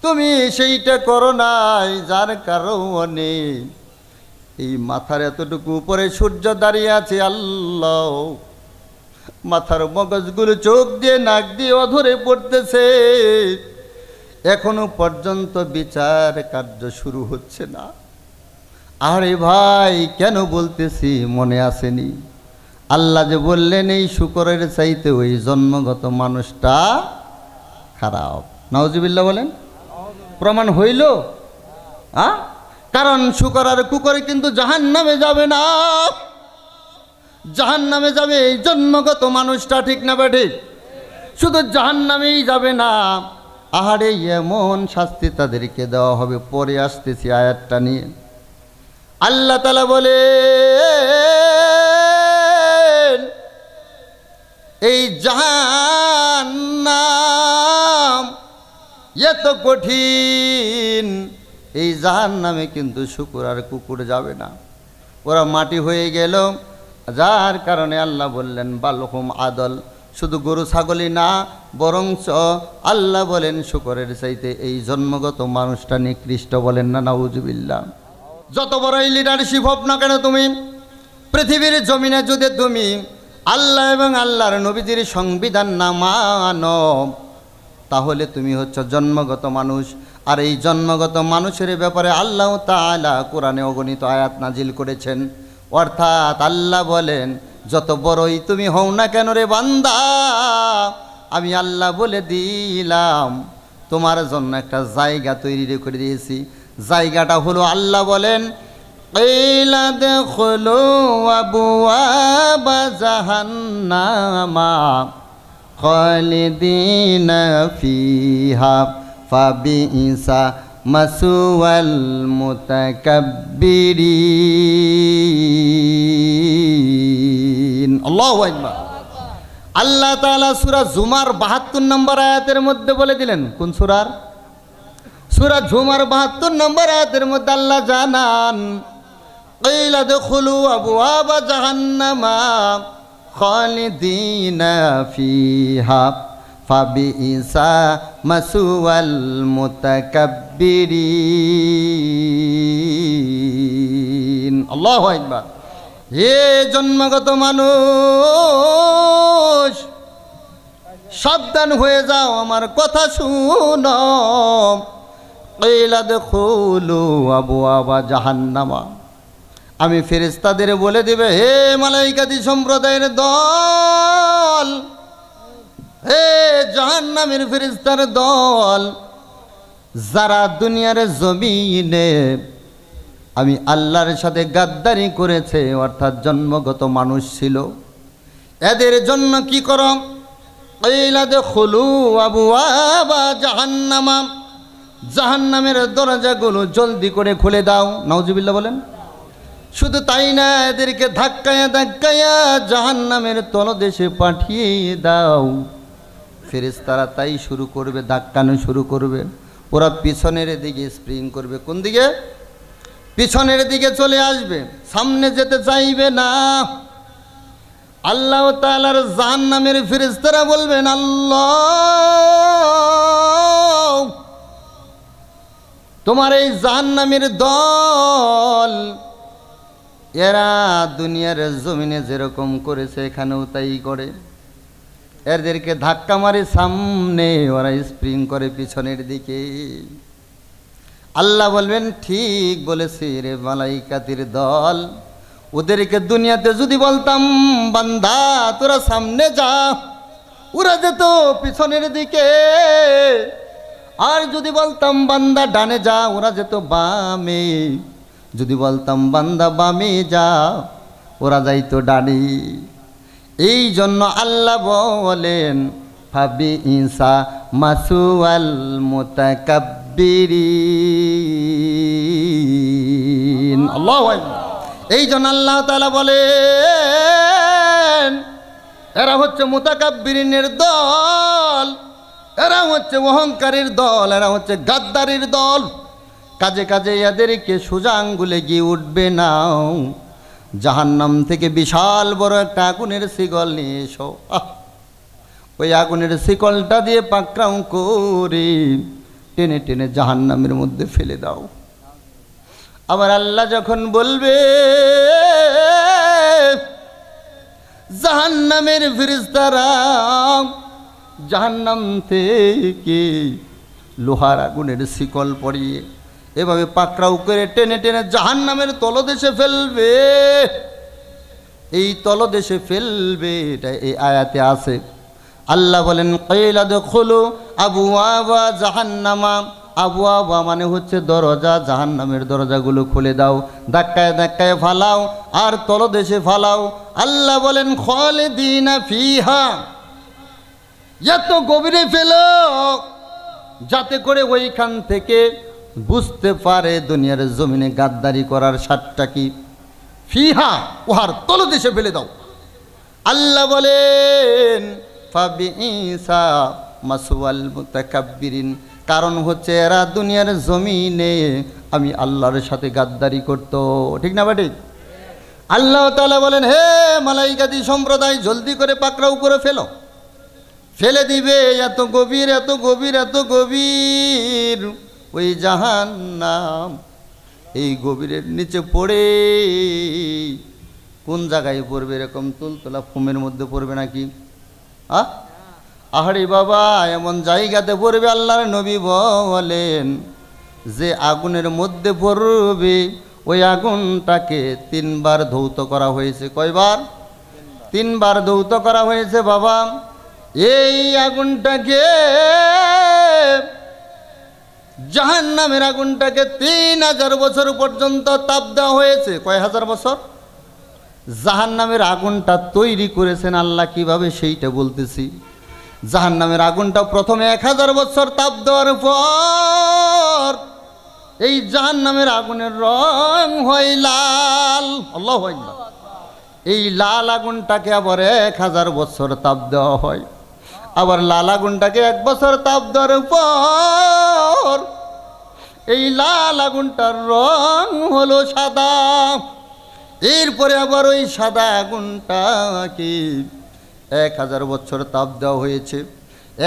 Speaker 1: তুমি সেইটা করো নাই, যার কারণে এই মাথার এতটুকু উপরে সূর্য দাঁড়িয়ে আছে। আল্লাহ, মাথার মগজগুলো চোখ দিয়ে নাক দিয়ে অধরে পড়তেছে, এখনো পর্যন্ত বিচার কার্য শুরু হচ্ছে না। আরে ভাই, কেন বলতেছি মনে আসেনি? আল্লাহ যে বললেন এই শূকরের চাইতে ওই জন্মগত মানুষটা খারাপ। নাউজুবিল্লাহ বলেন। প্রমাণ হইল? কারণ শূকর আর কুকুরে কিন্তু জাহান্নামে যাবে না, জাহান্নামে যাবে এই জন্মগত মানুষটা। ঠিক না ঠিক? শুধু জাহান্নামেই যাবে না, আহারে এমন শাস্তি তাদেরকে দেওয়া হবে। পরে আসতেছি আয়াতটা নিয়ে। আল্লাহ তাআলা বলে, এই জাহান্নাম এত কঠিন, এই জাহান্নামে কিন্তু শূকর আর কুকুর যাবে না, ওরা মাটি হয়ে গেল। যার কারণে আল্লাহ বললেন বালহুম আদল, শুধু গরু ছাগলই না, বরঞ্চ আল্লাহ বলেন শূকরের চাইতে এই জন্মগত মানুষটা নিকৃষ্ট। বলেন না নাউজুবিল্লাহ? যত বড়ই লিডারশিপ হোক না কেন, তুমি পৃথিবীর জমিনে যদি তুমি আল্লাহ এবং আল্লাহর নবীজির সংবিধান না মানো, তাহলে তুমি হচ্ছে জন্মগত মানুষ। আর এই জন্মগত মানুষের ব্যাপারে আল্লাহ তাআলা কোরআনে অগণিত আয়াত নাজিল করেছেন। অর্থাৎ আল্লাহ বলেন, যত বড়ই তুমি হও না কেন রে বান্দা, আমি আল্লাহ বলে দিলাম তোমার জন্য একটা জায়গা তৈরি করে দিয়েছি। জায়গাটা হলো, আল্লাহ বলেন, কিলা দুখুলু আবওয়াবা জাহান্নামা খালিদিনা ফিহা ফাবিইসা মাসওয়াল মুতাকাব্বিরিন। আল্লাহু আকবার। আল্লাহ তাআলা সূরা জুমার ৭২ নম্বর আয়াতের মধ্যে বলে দিলেন। কোন সূরার? সূরা জুমার ৭২ নম্বর আয়াতের মধ্যে আল্লাহ জানান, কিলা দুখুলু আবওয়াবা জাহান্নামা খালিদিনা ফিহা ফাবিইসা মাসওয়াল মুতাকাব্বিরিন। আল্লাহু আকবার। হে জন্মগত মানুষ, সাবধান হয়ে যাও, আমার কথা শুনো। কিলা দুখুলু আবওয়াবা জাহান্নামা, আমি ফেরেশতাদের বলে দিবে, হে মালাইকাতি সম্প্রদায়ের দল, হে জাহান্নামের ফেরেশতার দল, যারা দুনিয়ার জমিনে আমি আল্লাহর সাথে গাদ্দারি করেছে, অর্থাৎ জন্মগত মানুষ ছিল, এদের জন্য কি করো? কিলা দুখুলু আবওয়াবা জাহান্নামা, জাহান্নামের দরজাগুলো জলদি করে খুলে দাও। নাউজুবিল্লাহ বলেন। শুধু তাই না, এদেরকে ধাক্কায়া ধাক্কায়া জাহান্নামের তলদেশে পাঠিয়ে দাও। ফেরেশতারা তাই শুরু করবে, ধাক্কানো শুরু করবে। ওরা পিছনের দিকে স্প্রিং করবে। কোন দিকে? পিছনের দিকে চলে আসবে, সামনে যেতে চাইবে না। আল্লাহ তাআলার জাহান্নামের ফেরেশতারা বলবেন, আল্লাহ, তোমার এই জাহান্নামের দল, এরা দুনিয়ার জমিনে যেরকম করেছে এখানেও তাই করে। এদেরকে ধাক্কা মারে সামনে, ওরা স্প্রিং করে পিছনের দিকে। আল্লাহ বলবেন, ঠিক বলেছি রে মালাইকাতির দল, ওদেরকে দুনিয়াতে যদি বলতাম বান্দা তোরা সামনে যা, ওরা যেত পিছনের দিকে। আর যদি বলতাম বান্দা ডানে যা, ওরা যেত বামে। যদি বলতাম বান্দা বামে যা, ওরা যাইতো ডানে। এই জন্য আল্লাহ বলেন, ফাবিইসা মাসওয়াল মুতাকাব্বিরিন। আল্লাহু আকবার। এই জন্য আল্লাহ তাআলা বলেন, এরা হচ্ছে মুতাকাব্বিরিনের দল, এরা হচ্ছে অহংকারীর দল, এরা হচ্ছে গাদ্দারির দল। কাজে কাজে এদেরকে সোজা আঙ্গুলে গিয়ে উঠবে না। জাহান্নাম থেকে বিশাল বড় একটা আগুনের শিকল নিয়ে এসো, ওই আগুনের শিকলটা দিয়ে পাকড়াও করে টেনে টেনে জাহান্নামের মধ্যে ফেলে দাও। আবার আল্লাহ যখন বলবে, জাহান্নামের ফেরেশতারা জাহান্নাম থেকে লোহার আগুনের শিকল পরিয়ে এভাবে পাকড়াও করে টেনে টেনে জাহান্নামের তলদেশে ফেলবে। এই তলদেশে ফেলবে, এটা এই আয়াতে আছে। আল্লাহ বলেন, কিলা দুখুলু আবওয়াবা জাহান্নামা। আবওয়াবা মানে হচ্ছে দরজা, জাহান্নামের দরজাগুলো খুলে দাও, ধাক্কায় ধাক্কায় ফালাও আর তলদেশে ফালাও। আল্লাহ বলেন, খালিদিনা ফিহা, এত গভীরে ফেলো যাতে করে ওইখান থেকে বুঝতে পারে দুনিয়ার জমিনে গাদ্দারি করার স্বাদটা কি। ফিহা, উহার তলদেশে ফেলে দাও। আল্লাহ বলেন, ফাবিইসা মাসওয়াল মুতাকাব্বিরিন, কারণ হচ্ছে এরা দুনিয়ার জমিনে আমি আল্লাহর সাথে গাদ্দারি করত। ঠিক না ঠিক? আল্লাহ তাআলা বলেন, হে মালাইকাতি সম্প্রদায়, জলদি করে পাকড়াও করে ফেলো। ফেলে দিবে, এত গভীর, এত গভীর, এত গভীর ওই জাহান্নাম। এই গভীরের নিচে পড়ে কোন জায়গায় পড়বে? এরকম তুলতলা ফোমের মধ্যে পড়বে নাকি? আহারে বাবা, এমন জায়গাতে পড়বে আল্লাহর নবী বলেন যে আগুনের মধ্যে পড়বে ওই আগুনটাকে 3 বার ধৌত করা হয়েছে। কয়বার? 3 বার ধৌত করা হয়েছে বাবা। এই আগুনটাকে, জাহান্নামের আগুনটাকে 3000 বছর পর্যন্ত তাপ দেওয়া হয়েছে। কয় হাজার বছর? জাহান্নামের আগুনটা তৈরি করেছেন আল্লাহ কিভাবে সেইটা বলতেছি। জাহান্নামের আগুনটা প্রথমে 1000 বছর তাপ দেওয়ার পর এই জাহান্নামের আগুনের রং হয় লাল। আল্লাহু আকবার। এই লাল আগুনটাকে আবার 1000 বছর তাপ দেওয়া হয়। আবার লাল আগুনটাকে 1 বছর তাপ দেওয়ার পর এই লাল আগুনটার রং হলো সাদা। এরপরে আবার ওই সাদা আগুনটাকে 1000 বছর তাপ দেওয়া হয়েছে।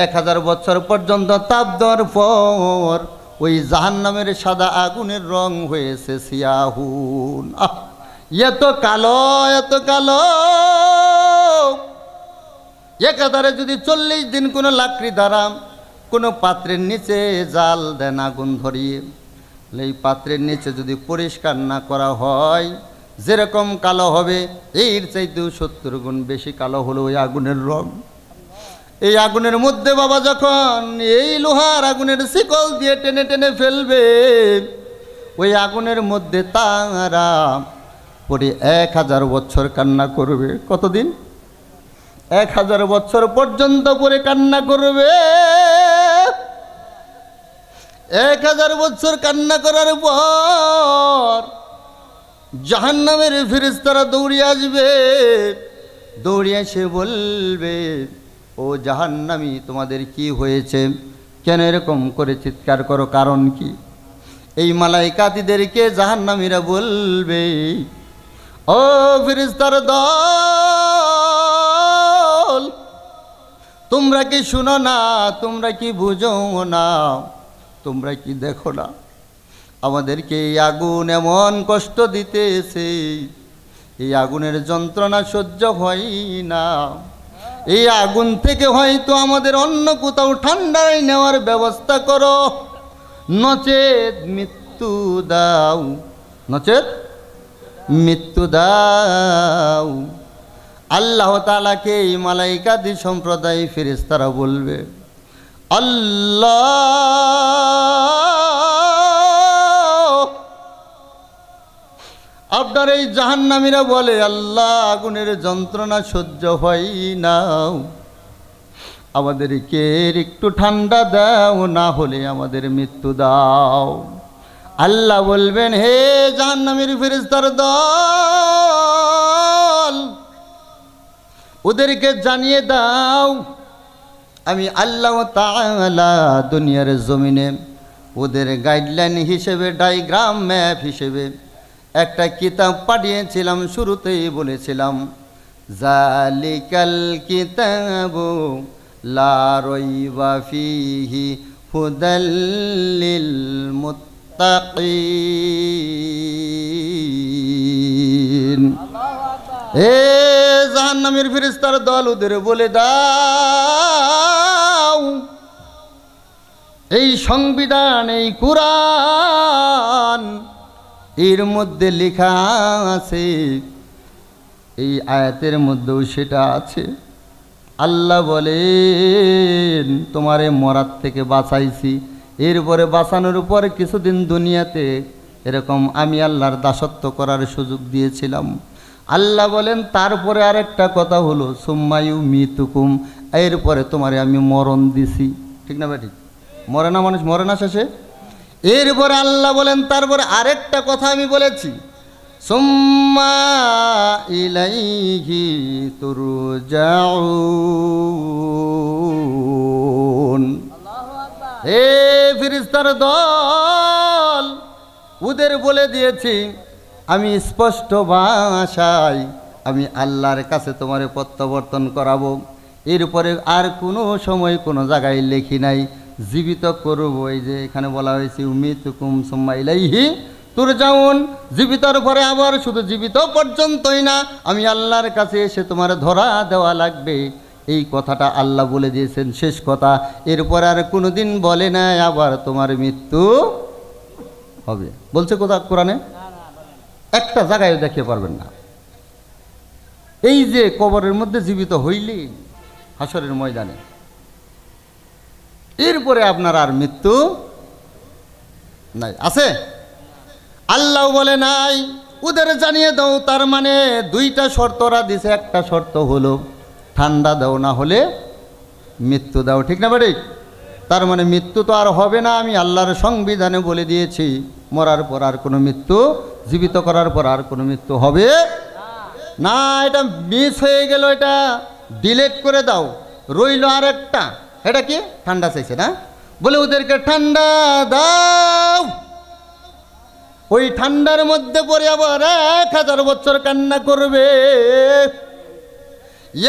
Speaker 1: 1000 বছর পর্যন্ত তাপ দেওয়ার পর ওই জাহান্নামের সাদা আগুনের রং হয়েছে সিয়াহুন। এত কালো, এত কালো। একাধারে যদি 40 দিন কোনো লাকড়ি দ্বারা কোনো পাত্রের নিচে জাল দেন আগুন ধরিয়ে, এই পাত্রের নিচে যদি পরিষ্কার না করা হয় যেরকম কালো হবে এর চাইতেও 70 গুণ বেশি কালো হলো ওই আগুনের রং। এই আগুনের মধ্যে বাবা যখন এই লোহার আগুনের শিকল দিয়ে টেনে টেনে ফেলবে, ওই আগুনের মধ্যে তারা পরে 1000 বছর কান্না করবে। কতদিন? 1000 বছর পর্যন্ত পরে কান্না করবে। 1000 বছর কান্না করার পর জাহান্নামের ফেরেশতারা দৌড়িয়ে আসবে। দৌড়িয়ে এসে বলবে, ও জাহান্নামী, তোমাদের কি হয়েছে? কেন এরকম করে চিৎকার করো? কারণ কি? এই মালাইকাতিদেরকে জাহান্নামীরা বলবে, ও ফেরেশতার দল, তোমরা কি শুনো না? তোমরা কি বুঝো না? তোমরা কি দেখো না? আমাদেরকে এই আগুন এমন কষ্ট দিতেছে, এই আগুনের যন্ত্রণা সহ্য হয় না। এই আগুন থেকে হয়তো আমাদের অন্য কোথাও ঠান্ডায় নেওয়ার ব্যবস্থা করো, নচেত মৃত্যু দাও, নচেত মৃত্যু দাও। আল্লাহ তাআলাকে এই মালাইকাদি সম্প্রদায় ফেরেশতারা বলবে, আল্লাহ, আপনার এই জাহান্নামীরা বলে আল্লাহ আগুনের যন্ত্রণা সহ্য হয় না, আমাদেরকে একটু ঠান্ডা দাও, না হলে আমাদের মৃত্যু দাও। আল্লাহ বলবেন, হে জাহান্নামীর ফেরেশতার দল, ওদেরকে জানিয়ে দাও আমি আল্লাহ তাআলা দুনিয়ার জমিনে ওদের গাইডলাইন হিসেবে, ডায়াগ্রাম ম্যাপ হিসেবে একটা কিতাব পাঠিয়েছিলাম। শুরুতেই বলেছিলাম, জালিকাল কিতাবু লা রাইবা ফীহি হুদাল লিল মুত্তাকিন। হে জাহান্নামের ফেরেশতার দল, ওদের বলে দাও এই সংবিধান, এই কুরআন, এর মধ্যে লেখা আছে, এই আয়াতের মধ্যেও সেটা আছে। আল্লাহ বলেন, তোমারে মরার থেকে বাঁচাইছি, এরপরে বাঁচানোর উপর কিছুদিন দুনিয়াতে এরকম আমি আল্লাহর দাসত্ব করার সুযোগ দিয়েছিলাম। আল্লাহ বলেন, তারপরে আরেকটা কথা হলো, সুম্মায়ু মিতুকুম, এরপরে তোমারে আমি মরণ দিছি। ঠিক না ভাই? ঠিক মরে না মানুষ, মরে না শেষে? এরপরে আল্লাহ বলেন, তারপরে আরেকটা কথা আমি বলেছি, সুম্মা ইলাইহি তুরজাউন। হে ফেরেশতার দল, ওদের বলে দিয়েছি আমি স্পষ্ট ভাষায় আমি আল্লাহর কাছে তোমারে প্রত্যাবর্তন করাবো। এরপরে আর কোনো সময় কোনো জায়গায় লেখি নাই, জীবিত করব। এই যে এখানে বলা হয়েছে উমিতুকুম সুম্মা ইলাইহি তুরজাউন, জীবিতর পরে আবার শুধু জীবিত পর্যন্তই না, আমি আল্লাহর কাছে এসে তোমার ধরা দেওয়া লাগবে। এই কথাটা আল্লাহ বলে দিয়েছেন, শেষ কথা। এরপর আর কোনোদিন বলে না আবার তোমার মৃত্যু হবে। বলছে কোথা কোরআনে? একটা জায়গায় দেখতে পারবেন না। এই যে কবরের মধ্যে জীবিত হইলে হাসরের ময়দানে, এরপরে আপনার আর মৃত্যু নাই। আছে? আল্লাহ বলে নাই, ওদের জানিয়ে দাও। তার মানে দুইটা শর্তরা দিছে। একটা শর্ত হলো ঠান্ডা দাও, না হলে মৃত্যু দাও। ঠিক না বাড়ি? তার মানে মৃত্যু তো আর হবে না। আমি আল্লাহর সংবিধানে বলে দিয়েছি, মরার পর আর কোনো মৃত্যু, জীবিত করার পর আর কোনো মৃত্যু হবে না। এটা মিস হয়ে গেল, এটা ডিলেট করে দাও। রইল আর একটা, এটা কি? ঠান্ডা চাইছে না, বলে ওদেরকে ঠান্ডা দাও। ওই ঠান্ডার মধ্যে পড়ে আবার 1000 বছর কান্না করবে।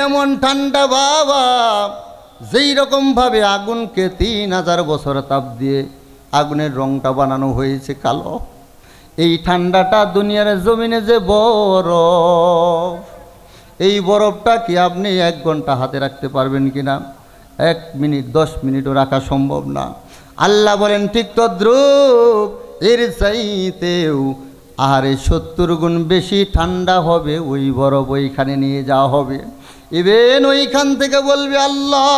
Speaker 1: এমন ঠান্ডা বাবা, যেই রকমভাবে আগুনকে 3000 বছর তাপ দিয়ে আগুনের রংটা বানানো হয়েছে কালো, এই ঠান্ডাটা দুনিয়ার জমিনে যে বরফ, এই বরফটা কি আপনি 1 ঘন্টা হাতে রাখতে পারবেন কিনা? 1 মিনিট 10 মিনিটও রাখা সম্ভব না। আল্লাহ বলেন ঠিক তদ্রূপ এর চাইতেও আরে 70 গুণ বেশি ঠান্ডা হবে ওই বরফ, ওইখানে নিয়ে যাওয়া হবে। ইভেন ওইখান থেকে বলবে আল্লাহ,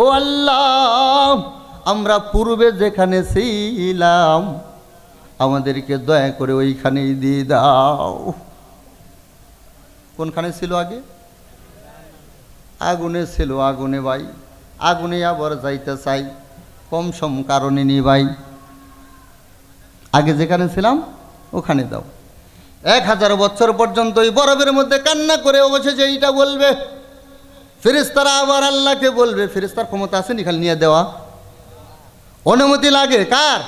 Speaker 1: ও আল্লাহ, আমরা পূর্বে যেখানে ছিলাম আমাদেরকে দয়া করে ওইখানেই দিয়ে দাও। কোনখানে ছিল আগে? আগুনে ছিল। আগুনে ভাই, আগুনে আবার যাইতে চাই, কম সম কারণে নি ভাই। আগে যেখানে ছিলাম ওখানে দাও। 1000 বছর পর্যন্ত ওই বরফের মধ্যে কান্না করে অবশেষে এইটা বলবে। ফেরেশতারা আবার আল্লাহকে বলবে, ফেরেশতার ক্ষমতা আছে নি খালি নিয়ে দেওয়া? অনুমতি লাগে কার?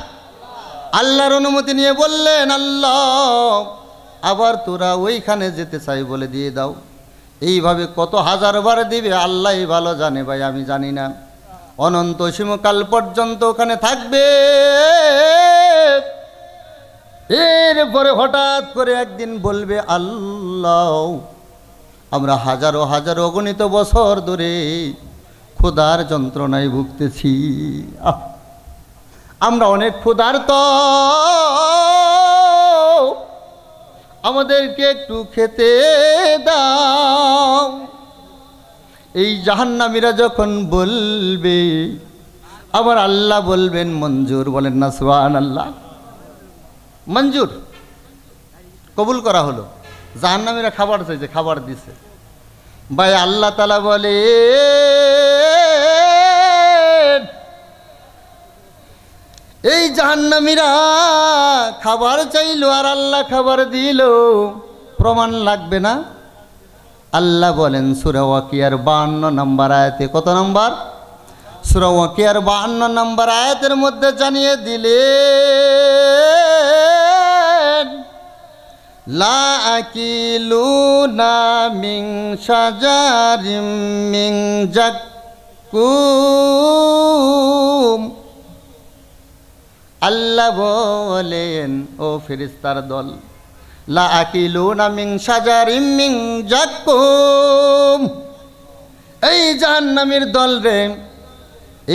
Speaker 1: আল্লাহর অনুমতি নিয়ে বললেন, আল্লাহ আবার তোরা ওইখানে যেতে চাই বলে দিয়ে দাও। এইভাবে কত 1000 বার দিবে আল্লাহই ভালো জানে ভাই, আমি জানি না। অনন্ত সীমকাল পর্যন্ত ওখানে থাকবে। এরপরে হঠাৎ করে একদিন বলবে, আল্লাহ আমরা হাজারো হাজারো অগণিত বছর ধরে ক্ষুধার যন্ত্রণায় ভুগতেছি, আমরা অনেক ক্ষুধার্ত, আমাদেরকে একটু খেতে দাও। এই জাহান্নামীরা যখন বলবে, আবার আল্লাহ বলবেন মঞ্জুর। বলেন না সুবহানাল্লাহ? মঞ্জুর, কবুল করা হলো। জাহান্নামীরা খাবার চাইছে, খাবার দিছে। ভাই আল্লাহ তাআলা বলে, এই জাহান্নামীরা খাবার চাইলো আর আল্লাহ খাবার দিল, প্রমাণ লাগবে না? আল্লাহ বলেন সূরা ওয়াকিয়ার 52 নম্বর আয়াতে, কত নম্বর? সূরা ওয়াকিয়ার 52 নম্বর আয়াতের মধ্যে জানিয়ে দিলেন, লা আকিলুনা মিন শাজারিম মিন জাক্কুম। আল্লাহ বলেন, ও ফেরেশতার দল, লা আকিলুনা মিন শাজারিম মিন জাক্কুম, এই জাহান্নামীর দল রে,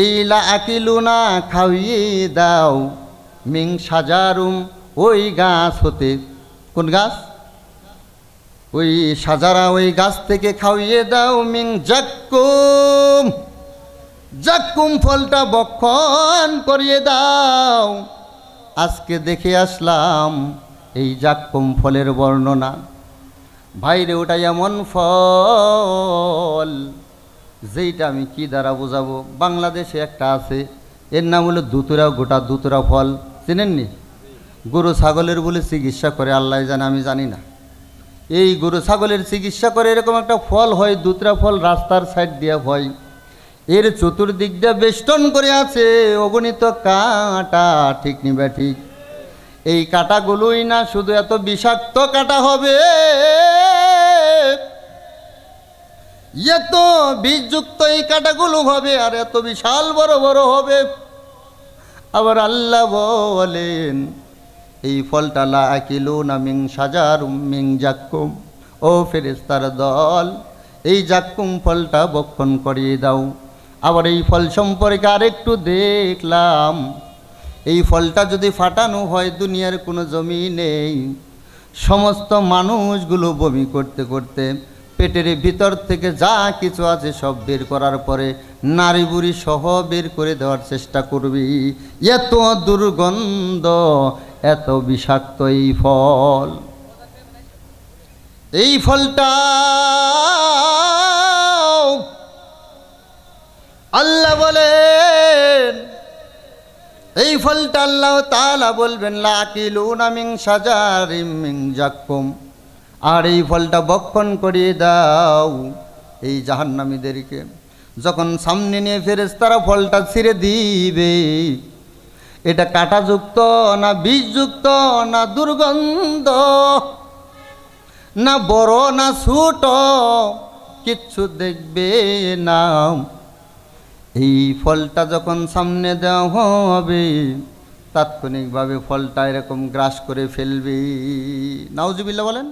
Speaker 1: এই লা আকিলুনা খাইয়ে দাও, মিন শাজারুম ওই গাছ হতে। কোন গাছ? ওই সাজারা, ওই গাছ থেকে খাইয়ে দাও। মিন জাক্কুম, জাক্কুম ফলটা বক্ষণ করিয়ে দাও। আজকে দেখে আসলাম এই জাক্কুম ফলের বর্ণনা। ভাইরে ওটা এমন ফল যেইটা আমি কি দ্বারা বোঝাবো। বাংলাদেশে একটা আছে, এর নাম হলো দুতুরা, গোটা দুতুরা ফল, চেনেননি? গরু ছাগলের বলে চিকিৎসা করে, আল্লাহ জানে, আমি জানি না। এই গরু ছাগলের চিকিৎসা করে এরকম একটা ফল হয়, দুতুরা ফল, রাস্তার সাইড দিয়ে হয়। এর চতুর্দিক দিয়ে বেষ্টন করে আছে অগণিত কাঁটা, ঠিক নিবা ঠিক। এই কাঁটাগুলোই না শুধু এত বিষাক্ত কাঁটা হবে, এত বিষযুক্ত এই কাঁটাগুলো হবে, আর এত বিশাল বড় বড় হবে। আবার আল্লাহ বলেন এই ফলটা লা আকিলুনা মিন শাজারিম মিন জাক্কুম, ও ফেরেশতার দল এই জাক্কুম ফলটা ভক্ষণ করিয়ে দাও। আবার এই ফল সম্পর্কে আরেকটু দেখলাম, এই ফলটা যদি ফাটানো হয় দুনিয়ার কোনো জমি নেই, সমস্ত মানুষগুলো বমি করতে করতে পেটের ভিতর থেকে যা কিছু আছে সব বের করার পরে নারী বুড়ি সহ বের করে দেওয়ার চেষ্টা করবি। এত দুর্গন্ধ, এত বিষাক্ত এই ফল। এই ফলটা আল্লাহ বলেন, এই ফলটা আল্লাহ তাআলা বলবেন লা আকিলুনা মিন শাজারিম মিন জাক্কুম, আর এই ফলটা ভক্ষণ করিয়ে দাও এই জাহান্নামীদেরকে। যখন সামনে নিয়ে ফেরেশতারা ফলটা ছিঁড়ে দিবে, এটা কাঁটাযুক্ত না বিষযুক্ত না দুর্গন্ধ না বড় না ছোট কিচ্ছু দেখবে না। এই ফলটা যখন সামনে দেওয়া হবে তাৎক্ষণিকভাবে ফলটা এরকম গ্রাস করে ফেলবে। নাউজুবিল্লাহ বলেন।